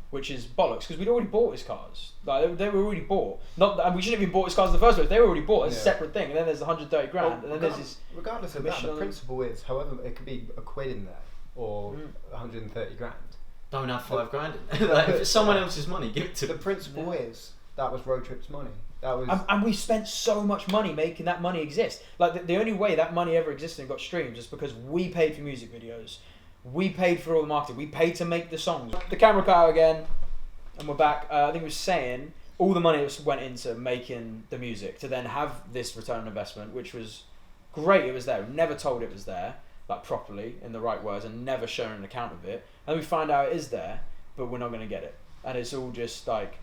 which is bollocks because we'd already bought his cars. Like they were already bought. And we shouldn't have even bought his cars in the first place. They were already bought as a separate thing. And then there's the 130 grand, and then there's his. Regardless of that, the principle is, however, it could be a quid in there or 130 grand. Don't have 5 grand in. Like, if it's someone else's money, give it to them. The principle is that was RoadTrip's money. That was, and we spent so much money making that money exist. Like the only way that money ever existed and got streamed is because we paid for music videos, we paid for all the marketing, we paid to make the songs. The camera cut out again, and we're back. I think it was saying all the money went into making the music to then have this return on investment, which was great. It was there. We never told it was there, like properly in the right words, and never shown an account of it. And we find out it is there, but we're not going to get it. And it's all just like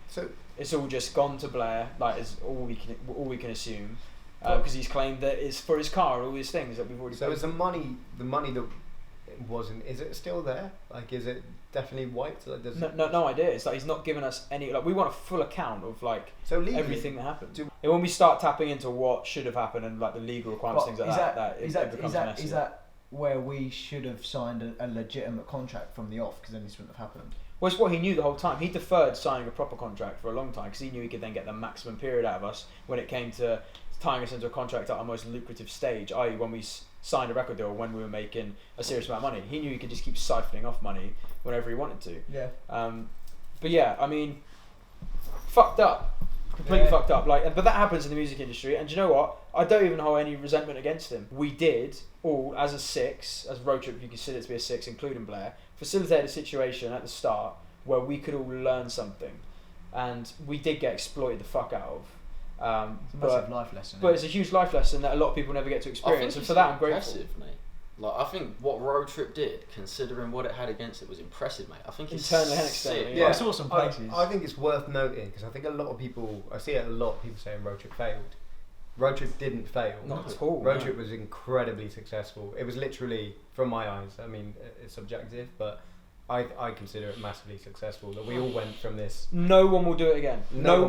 it's all just gone to Blair. Like is all we can assume, because he's claimed that it's for his car and all these things that we've already. So is the money that wasn't? Is it still there? Like, is it definitely wiped? Like, no idea. It's like he's not given us any. Like we want a full account of like everything that happened. And when we start tapping into what should have happened and like the legal requirements, things like that, it becomes messy. Is that where we should have signed a legitimate contract from the off? Because then this wouldn't have happened. Well, it's what he knew the whole time. He deferred signing a proper contract for a long time because he knew he could then get the maximum period out of us when it came to tying us into a contract at our most lucrative stage, i.e. when we signed a record deal, when we were making a serious amount of money. He knew he could just keep siphoning off money whenever he wanted to. Yeah. But yeah, I mean, fucked up. Completely fucked up. Like, but that happens in the music industry, and do you know what? I don't even hold any resentment against him. We did all, as a 6, as RoadTrip, you consider it to be a 6, including Blair, facilitated a situation at the start where we could all learn something, and we did get exploited the fuck out of. It's a massive life lesson. But it's a huge life lesson that a lot of people never get to experience, and for that I'm grateful. Mate. Like, I think what RoadTrip did, considering what it had against it, was impressive, mate. I think it's internally and externally. Yeah, I saw some places. I think it's worth noting because I think a lot of people, I see it a lot of people saying RoadTrip failed. RoadTrip didn't fail. Not at all. RoadTrip was incredibly successful. It was literally, from my eyes, I mean, it's subjective, but I consider it massively successful. That we all went from this. No one will do it again. No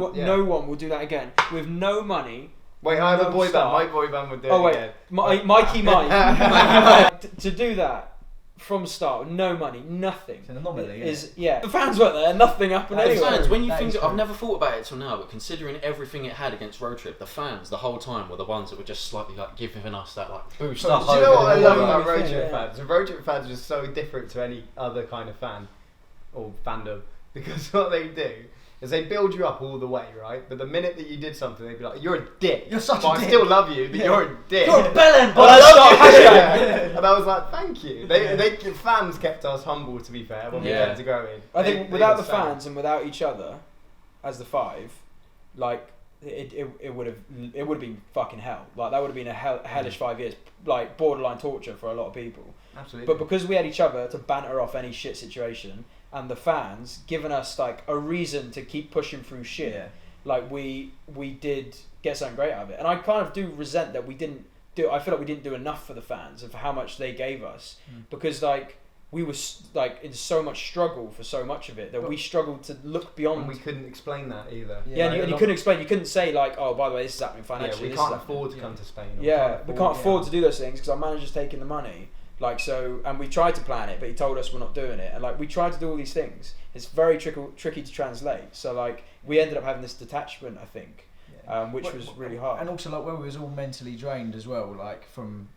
one will do that again with no money. Wait, I have a boy band. My boy band would do it again. Mikey Mike. To do that from start, no money, nothing. It's an anomaly. The fans weren't there. Nothing happened anyway. The fans, when you think, I've never thought about it till now, but considering everything it had against RoadTrip, the fans the whole time were the ones that were just slightly like giving us that like boost. Do you know what I love about RoadTrip fans? The RoadTrip fans are just so different to any other kind of fan or fandom because what they do is they build you up all the way, right? But the minute that you did something, they'd be like, "You're a dick. You're such a dick. I still love you, but you're a dick. You're a bellend, but I love you." And I was like, "Thank you." They fans kept us humble, to be fair, when we went to go in. I think without the fans and without each other, as the 5, like it would have been fucking hell. Like that would have been a hellish 5 years, like borderline torture for a lot of people. Absolutely. But because we had each other to banter off any shit situation, and the fans giving us like a reason to keep pushing through shit, like we did get something great out of it. And I kind of do resent that we didn't do. I feel like we didn't do enough for the fans and for how much they gave us, because like we were like in so much struggle for so much of it that we struggled to look beyond. And we couldn't explain that either. And you couldn't explain. You couldn't say like, oh, by the way, this is happening financially. We can't afford to come to Spain. We can't afford to do those things because our manager's taking the money. Like so, and we tried to plan it, but he told us we're not doing it. And like we tried to do all these things. It's very tricky to translate. So like we ended up having this detachment, I think, which was really hard. And also like when we was all mentally drained as well, like from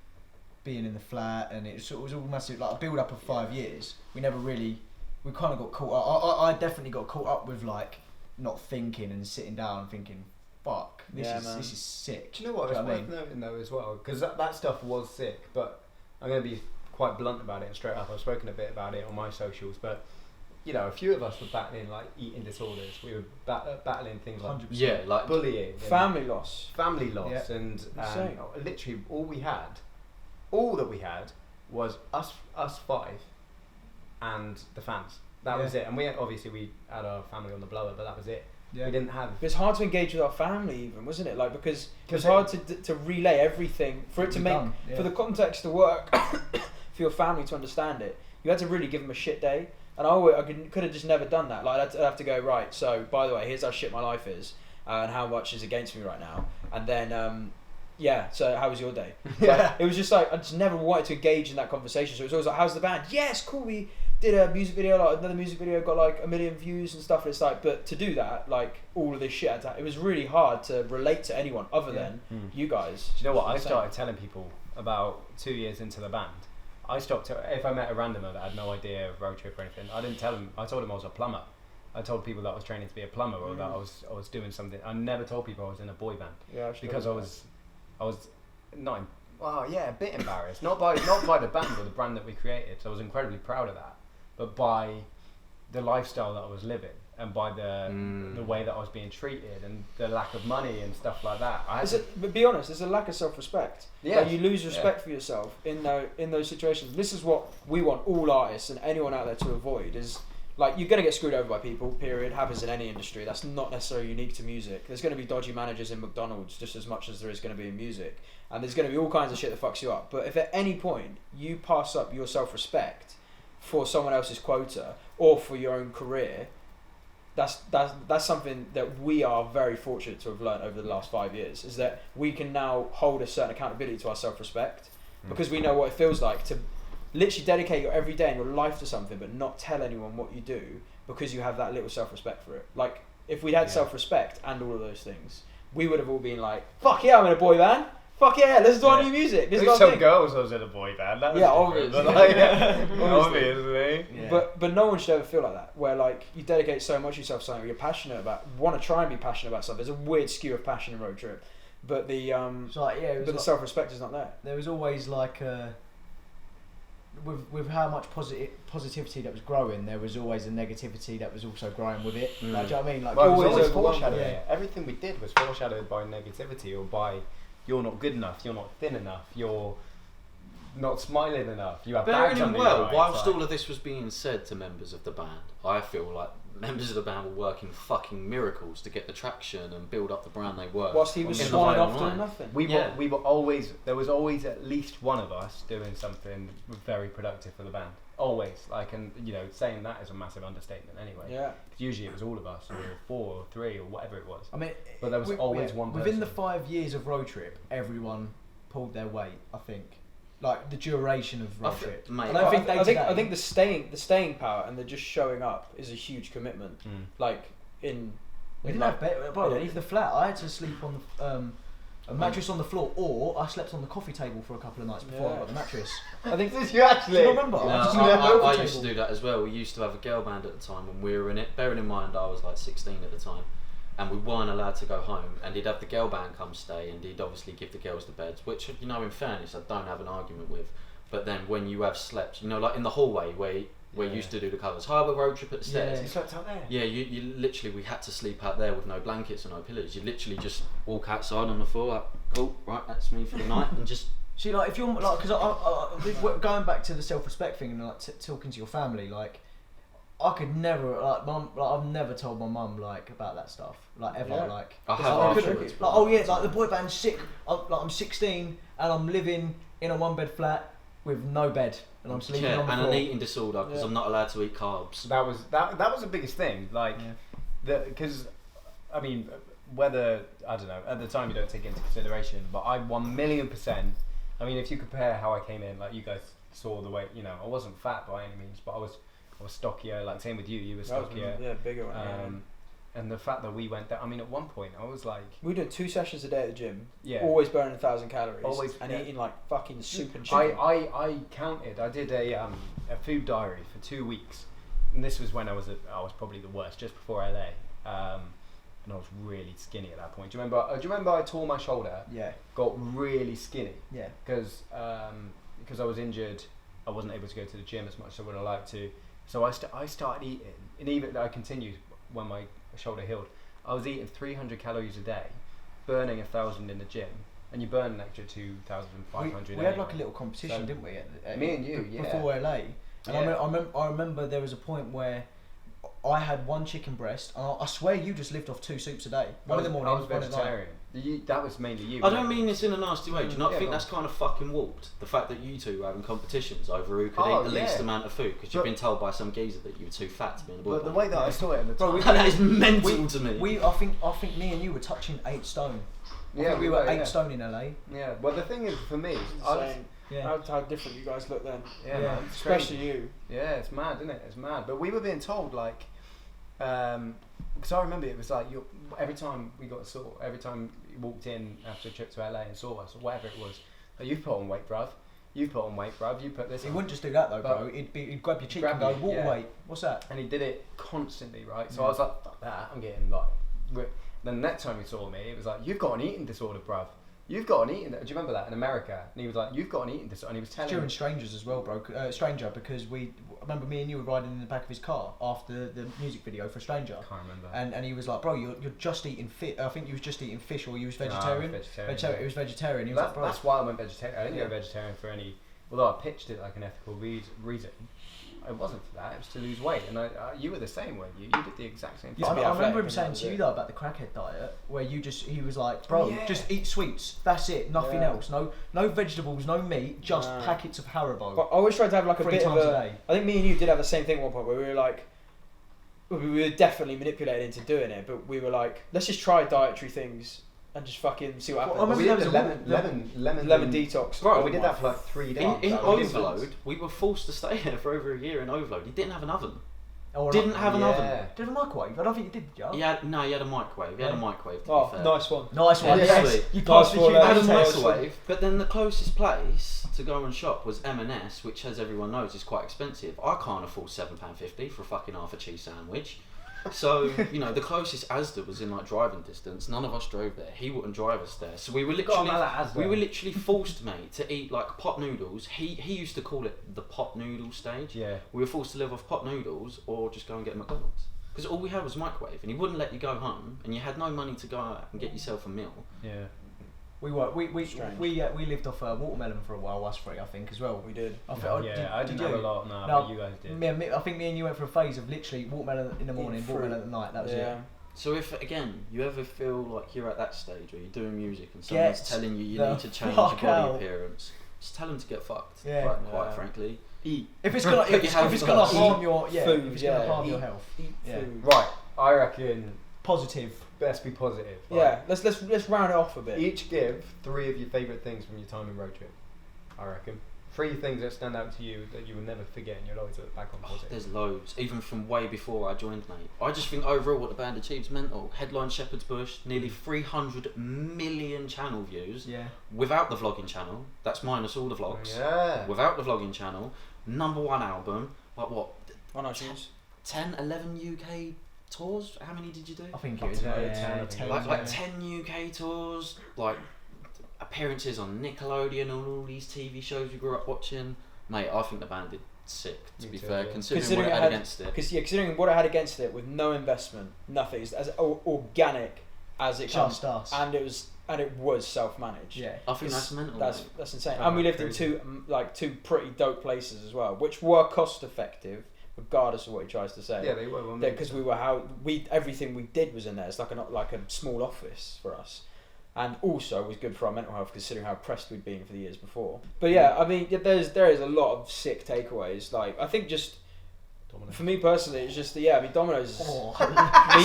being in the flat, and it was all massive, like a build up of 5 years. We kind of got caught up. I definitely got caught up with like not thinking and sitting down and thinking, fuck, this is sick. Do you know what? It's worth noting though as well, because that stuff was sick, but I'm going to be quite blunt about it and straight up. I've spoken a bit about it on my socials, but you know, a few of us were battling like eating disorders. We were battling things like like bullying, family loss, and literally all that we had was us 5 and the fans. That was it. And we had our family on the blower, but that was it. Yeah. We didn't have. It's hard to engage with our family, even, wasn't it? Like, because it was hard to relay everything for it to make for the context to work, for your family to understand it. You had to really give them a shit day, and I could have just never done that. Like, I'd have to go, right. So, by the way, here's how shit my life is, and how much is against me right now, and then. So how was your day? Like, it was just like, I just never wanted to engage in that conversation. So it was always like, how's the band? Yes, cool. We did a music video, like another music video got like 1 million views and stuff. And it's like, but to do that, like all of this shit, it was really hard to relate to anyone other than you guys. Do you know what? I started telling people about 2 years into the band. I stopped, if I met a randomer that had no idea of RoadTrip or anything, I didn't tell them, I told them I was a plumber. I told people that I was training to be a plumber or that I was doing something. I never told people I was in a boy band. Yeah, because I was not, a bit embarrassed. Not by the band or the brand that we created. So I was incredibly proud of that, but by the lifestyle that I was living and by the way that I was being treated and the lack of money and stuff like that. But be honest, there's a lack of self-respect. Yeah, like you lose respect for yourself in those situations. This is what we want all artists and anyone out there to avoid. Is like, you're going to get screwed over by people, period. Happens in any industry. That's not necessarily unique to music. There's going to be dodgy managers in McDonald's just as much as there is going to be in music. And there's going to be all kinds of shit that fucks you up. But if at any point you pass up your self-respect for someone else's quota or for your own career, that's something that we are very fortunate to have learned over the last 5 years, is that we can now hold a certain accountability to our self-respect because we know what it feels like to literally dedicate your every day and your life to something but not tell anyone what you do because you have that little self-respect for it. Like, if we'd had self-respect and all of those things, we would have all been like, fuck yeah, I'm in a boy band. Fuck yeah, let's do our new music. There's some girls I was in a boy band. That was obviously. But like, obviously. Yeah. But no one should ever feel like that, where like you dedicate so much of yourself to something you're passionate about, want to try and be passionate about something. There's a weird skew of passion in RoadTrip, but the the self-respect is not there. There was always like with how much positivity that was growing, there was always a negativity that was also growing with it. Like, do you know what I mean? Like, well, it was always foreshadowed. Yeah. Everything we did was foreshadowed by negativity or by, you're not good enough, you're not thin enough, you're not smiling enough, you have bags under your eyes. Whilst all of this was being said to members of the band, I feel like members of the band were working fucking miracles to get the traction and build up the brand they were. Whilst he was swanning off doing nothing. We were always, there was always at least one of us doing something very productive for the band. Always. Like, and you know, saying that is a massive understatement anyway. Yeah. Usually it was all of us, or 4 or 3 or whatever it was. I mean, but there was always one person. Within the 5 years of RoadTrip, everyone pulled their weight, I think. Like, the duration of RoadTrip. I think the staying power and the just showing up is a huge commitment. Like, we didn't have bed. Even the flat, I had to sleep on a mattress on the floor, or I slept on the coffee table for a couple of nights before I got the mattress. I think did you actually? Do you remember? No, I used to do that as well. We used to have a girl band at the time when we were in it. Bearing in mind I was like 16 at the time, and we weren't allowed to go home. And he'd have the girl band come stay, and he'd obviously give the girls the beds, which, you know, in fairness, I don't have an argument with. But then when you have slept, you know, like in the hallway where you used to do the covers, hi, we're RoadTrip at the stairs. Yeah, you slept out there. Yeah, you literally, we had to sleep out there with no blankets and no pillows. You literally just walk outside on the floor, like, cool, right, that's me for the night, and just. See, like, if you're like, because going back to the self-respect thing and like talking to your family, like, I could never, like, mum, like, I've never told my mum like about that stuff, like, ever, like. I have afterwards. Like, oh yeah, like the boy band's sick. I'm 16 and I'm living in a 1-bed flat with no bed, and I'm sleeping on the floor. And an eating disorder because I'm not allowed to eat carbs. That was the biggest thing, like, because, I mean, whether, I don't know, at the time you don't take it into consideration, but I 1,000,000%. I mean, if you compare how I came in, like, you guys saw the way, you know, I wasn't fat by any means, but I was stockier. Like, same with you, you were stockier. Bigger. And the fact that we went there, I mean, at one point I was like, we did 2 sessions a day at the gym. Yeah. Always burning 1,000 calories. Always, and eating like fucking soup and chicken. I counted. I did a food diary for 2 weeks, and this was when I was probably the worst, just before LA. And I was really skinny at that point. Do you remember I tore my shoulder? Yeah. Got really skinny. Yeah. Because I was injured, I wasn't able to go to the gym as much as I would have liked to. So I started eating, and even I continued when my shoulder healed. I was eating 300 calories a day, burning 1,000 in the gym, and you burn an extra 2,500. We had like a little competition, didn't we? Me and you, before LA. And I remember there was a point where I had one chicken breast, and I swear you just lived off 2 soups a day. One in the morning, I was one at night. vegetarian. That was mainly you. I don't mean this in a nasty way. Do you not Yeah, think go that's kind of fucking warped? The fact that you two were having competitions over who could eat the least amount of food because you've been told by some geezer that you were too fat to be in the boy. But the way that I saw it at the time, that is mental to me. I think me and you were touching 8 stone. I think we were 8 stone in LA. Yeah. Well, the thing is, for me, how different you guys look then. Yeah, man, especially you. Yeah, it's mad, isn't it? It's mad. But we were being told like, because I remember it was like every time we got every time you walked in after a trip to LA and saw us or whatever it was, like, you've put on weight, bruv. You've put on weight, bruv. You put this. He on. wouldn't just do that though, bro. He'd grab your cheek and go, "What weight? What's that?" And he did it constantly, right? So I was like, "Fuck that! I'm getting like." Then the next time he saw me, it was like, "You've got an eating disorder, bruv. You've got an eating." Do you remember that in America? And he was like, "You've got an eating disorder." And he was telling during strangers as well, bro. Stranger, because I remember me and you were riding in the back of his car after the music video for Stranger. I can't remember. And he was like, "Bro, you're just eating fish." I think you was just eating fish, or you was vegetarian. Vegetarian. He was vegetarian. He was like, "Bro." That's why I went vegetarian. I didn't go vegetarian for any. Although I pitched it like an ethical reason. It wasn't for that. It was to lose weight, and you were the same, weren't you? You did the exact same thing. I remember him saying to you though about the crackhead diet, where he was like, "Bro, just eat sweets. That's it. Nothing else. No vegetables, no meat. Just packets of Haribo." But I always tried to have like a 3 bit of times a a. day. I think me and you did have the same thing at one point where we were like, we were definitely manipulated into doing it, but we were like, let's just try dietary things and just fucking see what happens. I remember we there did was the lemon detox. Bro, we did that for like 3 days. In Overload, we were forced to stay there for over a year in Overload. He didn't have an oven. Or Didn't have an oven. Did have a microwave? I don't think you did, Joe. He had a microwave. He had a microwave, to be fair. Nice one. Nice one. Yeah, Yes. sweet. You passed the Nice one, He had a Nice microwave, but then the closest place to go and shop was M&S, which, as everyone knows, is quite expensive. I can't afford £7.50 for a fucking half a cheese sandwich. So, the closest Asda was in like driving distance. None of us drove there. He wouldn't drive us there. So we were literally forced, mate, to eat like pot noodles. He used to call it the pot noodle stage. Yeah. We were forced to live off pot noodles or just go and get a McDonald's. Because all we had was microwave, and he wouldn't let you go home, and you had no money to go out and get yourself a meal. Yeah. We lived off watermelon for a while, us three, I think, as well. We did. I didn't have a lot, but you guys did. I think me and you went for a phase of literally watermelon in the morning, watermelon at night. That was it. So if, again, you ever feel like you're at that stage where you're doing music and someone's telling you need to change your body appearance, just tell them to get fucked. Yeah. Quite frankly. Eat. If it's gonna harm your harm your health. Eat food. Right. I reckon positive. Let's be positive. Yeah. Let's round it off a bit. Each give 3 of your favourite things from your time in RoadTrip. I reckon 3 things that stand out to you that you will never forget and you'll always look back on positive. There's loads, even from way before I joined, mate. I just think overall what the band achieved's mental. Headline Shepherd's Bush, nearly 300 million channel views. Yeah. Without the vlogging channel, that's minus all the vlogs. Yeah. Without the vlogging channel, #1 album. Like what? On iTunes. 10, 11 UK tours. How many did you do? I think it was 10. Like 10 UK tours. Like appearances on Nickelodeon and all these TV shows we grew up watching. Mate, I think the band did sick, to be fair, considering what it had against it. Considering what it had against it, with no investment, nothing, it's as organic as it comes. Just us. And it was self-managed. Yeah. I think that's mental. That's insane. And we lived in two pretty dope places as well, which were cost effective, regardless of what he tries to say. Yeah, they were. Because everything we did was in there. It's like a small office for us. And also was good for our mental health, considering how oppressed we'd been for the years before. But yeah, I mean, there is a lot of sick takeaways. Like, I think just Domino's. For me personally, it's just Domino's.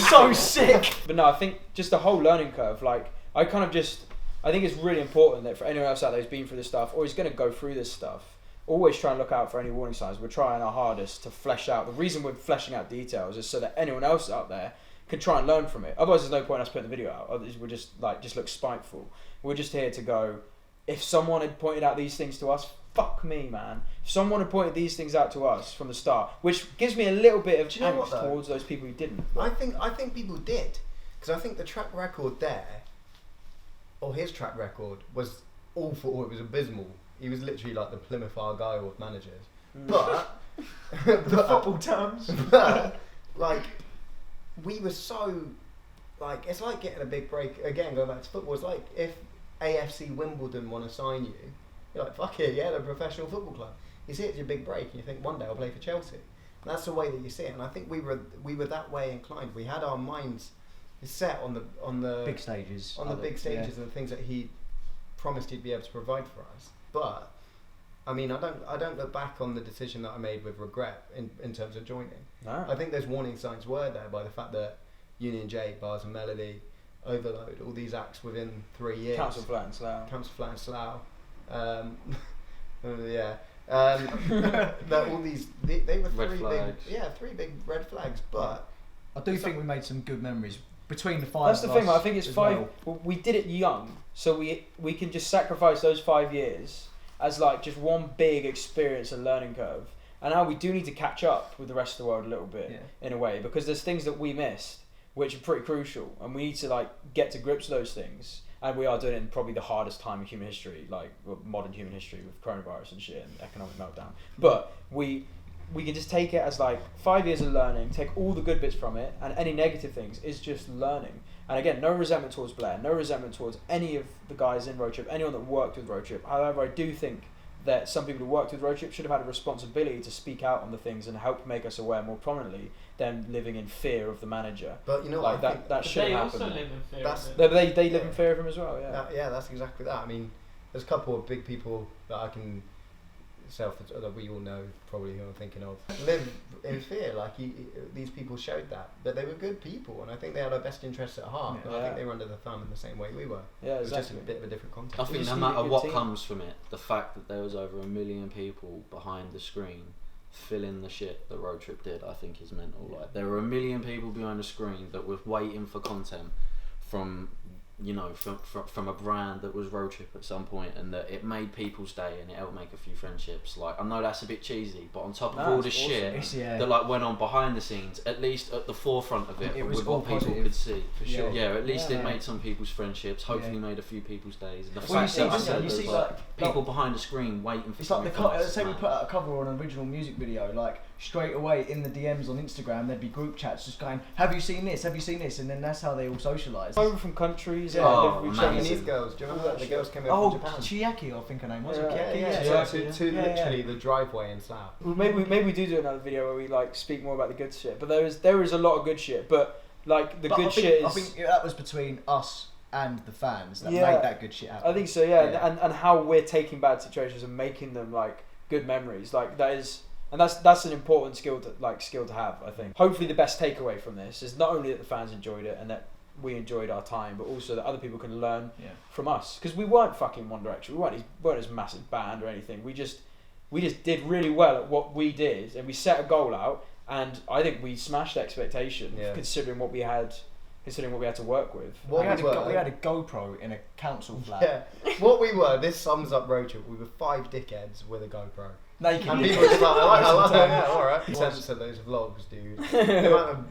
So sick. But no, I think just the whole learning curve. Like, I think it's really important that for anyone else out there who's been through this stuff or is going to go through this stuff, always try and look out for any warning signs. We're trying our hardest to flesh out. The reason we're fleshing out details is so that anyone else out there can try and learn from it. Otherwise, there's no point us putting the video out. Otherwise, we're just look spiteful. We're just here to go. If someone had pointed out these things to us, fuck me, man. If someone had pointed these things out to us from the start, which gives me a little bit of angst towards those people who didn't. I think people did, because I think the track record there, or his track record, was awful. It was abysmal. He was literally like the Plymouth Argyle of managers. But the football terms. But like, we were so like, it's like getting a big break again. Going back to football, it's like if AFC Wimbledon want to sign you, you're like, fuck it, yeah, they're a professional football club. you see it as your big break, and you think one day I'll play for Chelsea. And that's the way that you see it. And I think we were that way inclined. We had our minds set on the big stages, and the things that he promised he'd be able to provide for us. But I mean, I don't look back on the decision that I made with regret in terms of joining. No. I think those warning signs were there by the fact that Union J, Bars and Melody, Overload, all these acts within 3 years. Council Flat and Slough. That all these they were three big red flags. But I do think we made some good memories between the 5. That's the thing. I think it's 5. Well, we did it young, so we can just sacrifice those 5 years as like just one big experience and learning curve. And now we do need to catch up with the rest of the world a little bit in a way, because there's things that we missed which are pretty crucial, and we need to like get to grips with those things. And we are doing it in probably the hardest time in human history, like modern human history, with coronavirus and shit and economic meltdown. But we can just take it as like 5 years of learning, take all the good bits from it, and any negative things is just learning. And again, no resentment towards Blair, no resentment towards any of the guys in RoadTrip, anyone that worked with RoadTrip. However, I do think that some people who worked with RoadTrip should have had a responsibility to speak out on the things and help make us aware more prominently than living in fear of the manager. But you know, like that should have happened. They also live in fear of it. They live in fear of him as well, yeah. That's exactly that. I mean, there's a couple of big people that I can that we all know probably who I'm thinking of live in fear. Like these people showed that, but they were good people, and I think they had our best interests at heart. Yeah. And I think they were under the thumb in the same way we were. Yeah, it was exactly. just a bit of a different context. I think no matter what comes from it, the fact that there was over 1 million people behind the screen filling the shit that RoadTrip did, I think is mental. Yeah. Like there were 1 million people behind the screen that were waiting for content from, you know, from a brand that was RoadTrip at some point, and that it made people's day and it helped make a few friendships. Like, I know that's a bit cheesy, but on top of all the shit that like went on behind the scenes, at least at the forefront of it was what people positive. could see. For sure. Yeah, at least it made some people's friendships, hopefully made a few people's days. And the Well, fact that I said you there's see, like people behind the screen waiting for it's like something. let's say we put out a cover on an original music video, like straight away in the DMs on Instagram there'd be group chats just going, have you seen this, and then that's how they all socialise. Over from countries, Chinese girls, do you remember that? The girls came over from Japan. Chiaki, I think her name was. To literally the driveway in Slough. Well, maybe we do another video where we like speak more about the good shit, but there is a lot of good shit, but like I think that was between us and the fans that made that good shit happen. I think so, and how we're taking bad situations and making them like good memories, like that is. And that's an important skill to have, I think. Hopefully the best takeaway from this is not only that the fans enjoyed it and that we enjoyed our time, but also that other people can learn from us. Because we weren't fucking One Direction. We weren't this massive band or anything. We just did really well at what we did, and we set a goal out, and I think we smashed expectation considering what we had to work with. We had a GoPro in a council flat. Yeah. What we were, this sums up RoadTrip. We were 5 dickheads with a GoPro. Naked. And people were just like, alright. Censor those vlogs, dude. The amount of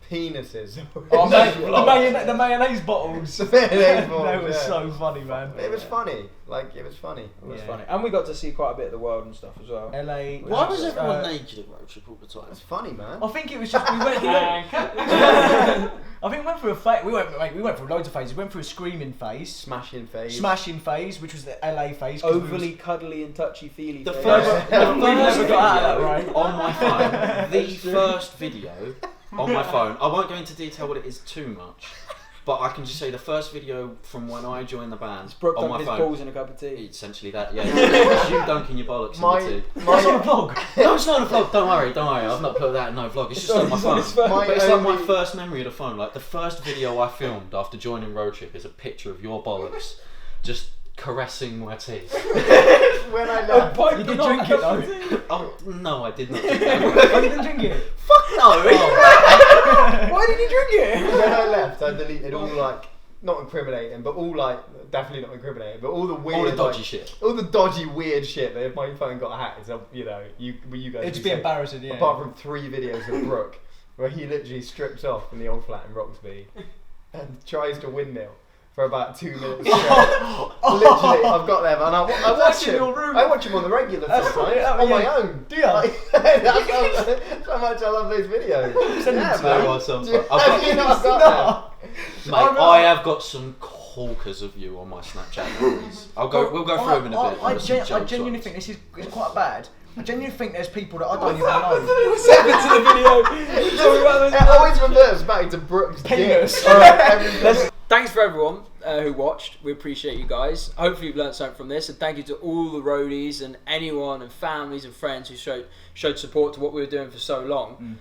penises. The mayonnaise bottles. The mayonnaise bottles. That was so funny, man. It was funny. It was funny. It was funny. And we got to see quite a bit of the world and stuff as well. LA. Why was everyone naked at RoadTrip all the time? It's funny, man. I think it was just we went through a phase. We went through loads of phases. We went through a screaming phase, smashing phase, which was the LA phase. Overly cuddly and touchy-feely. The phase. first never got out of that, right? On my phone, the first video on my phone. I won't go into detail what it is too much, but I can just say the first video from when I joined the band It's Brook on dumping my his phone. balls in a cup of tea. Essentially that, yeah. It's you dunking your bollocks in the tea. That's not a vlog. No, it's not a vlog. Don't worry. I've not put that in no vlog. It's just on my phone. But it's like my first memory of the phone. Like the first video I filmed after joining RoadTrip is a picture of your bollocks, just caressing my teeth. When I left, you did drink it though. Oh no, I did not drink that. Oh, you didn't drink it? Fuck no. Why did you drink it? When I left, I deleted all like not incriminating, but all like definitely not incriminating, but all the weird, all the dodgy shit, all the dodgy weird shit that if my phone got hacked, you know, you guys. It'd be embarrassing, yeah. Apart from 3 videos of Brook, where he literally strips off in the old flat in Roxby and tries to windmill for about 2 minutes straight. Literally, I've got them and I watch him. I watch him on the regular sometimes on my own. Do you? That's how much I love those videos. Send them to me. I've got them. Mate, I have got some corkers of you on my Snapchat memories. We'll go through them in a bit. I genuinely think this is quite bad. I genuinely think there's people that I don't even know. What's happened to the video? It always reverts back to Brooks' Penis. Thanks for everyone who watched. We appreciate you guys. Hopefully you've learned something from this, and thank you to all the roadies and anyone and families and friends who showed support to what we were doing for so long.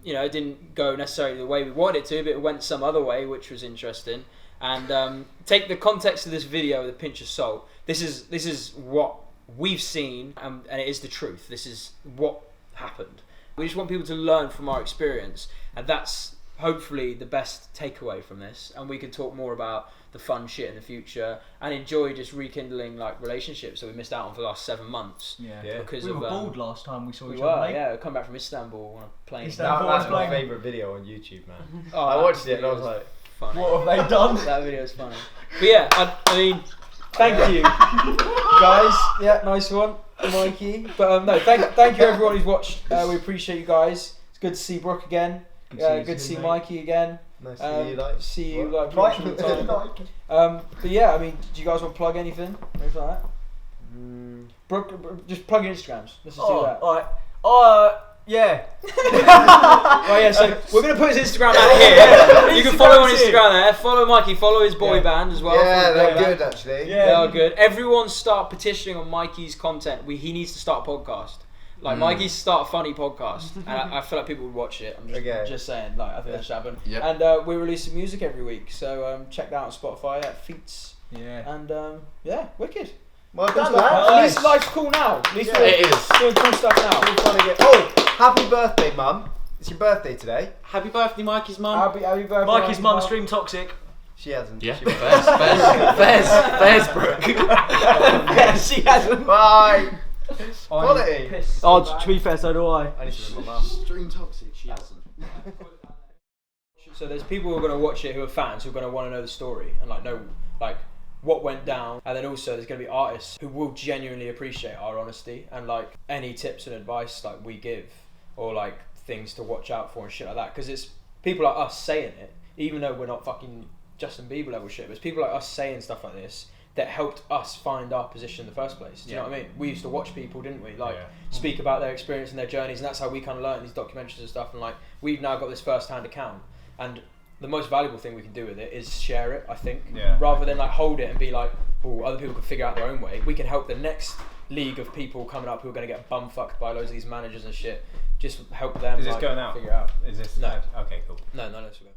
You know, it didn't go necessarily the way we wanted it to, but it went some other way, which was interesting. And take the context of this video with a pinch of salt. This is what we've seen, and it is the truth. This is what happened. We just want people to learn from our experience, and that's hopefully the best takeaway from this. And we can talk more about the fun shit in the future and enjoy just rekindling like relationships that we missed out on for the last 7 months. Yeah. Because we were bored last time we saw each we other. were, yeah. We come back from Istanbul on a plane. That's my favourite video on YouTube, man. Oh, I watched it and I was like, funny. What have they done? That video is funny. But yeah, I mean, thank you, guys. Yeah, nice one, Mikey. But no, thank you everyone who's watched. We appreciate you guys. It's good to see Brook again. Good to see Mikey again. nice to See you like pretty much all the time. But yeah, I mean, do you guys want to plug anything? Anything like that? Brook, just plug your Instagrams. Let's just do that. Alright. Yeah. Well, yeah, so we're going to put his Instagram out here. You can follow him on Instagram there. Follow Mikey, follow his boy band as well. Yeah, they're Boy good band. actually. They are good. Everyone start petitioning on Mikey's content. He needs to start a podcast. Like Mikey's start a funny podcast, and I feel like people would watch it. I'm just saying, like I think that should happen. Yep. And we're releasing music every week, so check that out on Spotify at Feats. Yeah. And yeah, wicked. Well Cool done, stuff. man. At least life's cool now. At least It is. doing cool stuff now. Oh, happy birthday, Mum. It's your birthday today. Happy birthday, Mikey's mum. Happy birthday, Mikey's mum stream toxic. She hasn't. Yeah, She Fairs, Brooke. Yeah, she hasn't. Bye. Quality. Oh, to be fair, so do I. I need to remember my mum. Stream toxic, she hasn't. So there's people who are going to watch it who are fans who are going to want to know the story and like know like what went down, and then also there's going to be artists who will genuinely appreciate our honesty and like any tips and advice like we give or like things to watch out for and shit like that, because it's people like us saying it, even though we're not fucking Justin Bieber level shit, but it's people like us saying stuff like this that helped us find our position in the first place. Do you know what I mean? We used to watch people, didn't we? Like speak about their experience and their journeys, and that's how we kind of learned these documentaries and stuff. And like we've now got this first-hand account, and the most valuable thing we can do with it is share it. I think, rather than like hold it and be like, oh, other people can figure out their own way. We can help the next league of people coming up who are going to get bum-fucked by loads of these managers and shit. Just help them. Is this like, going out? Figure it out. Is this? No. Okay, cool. No, it's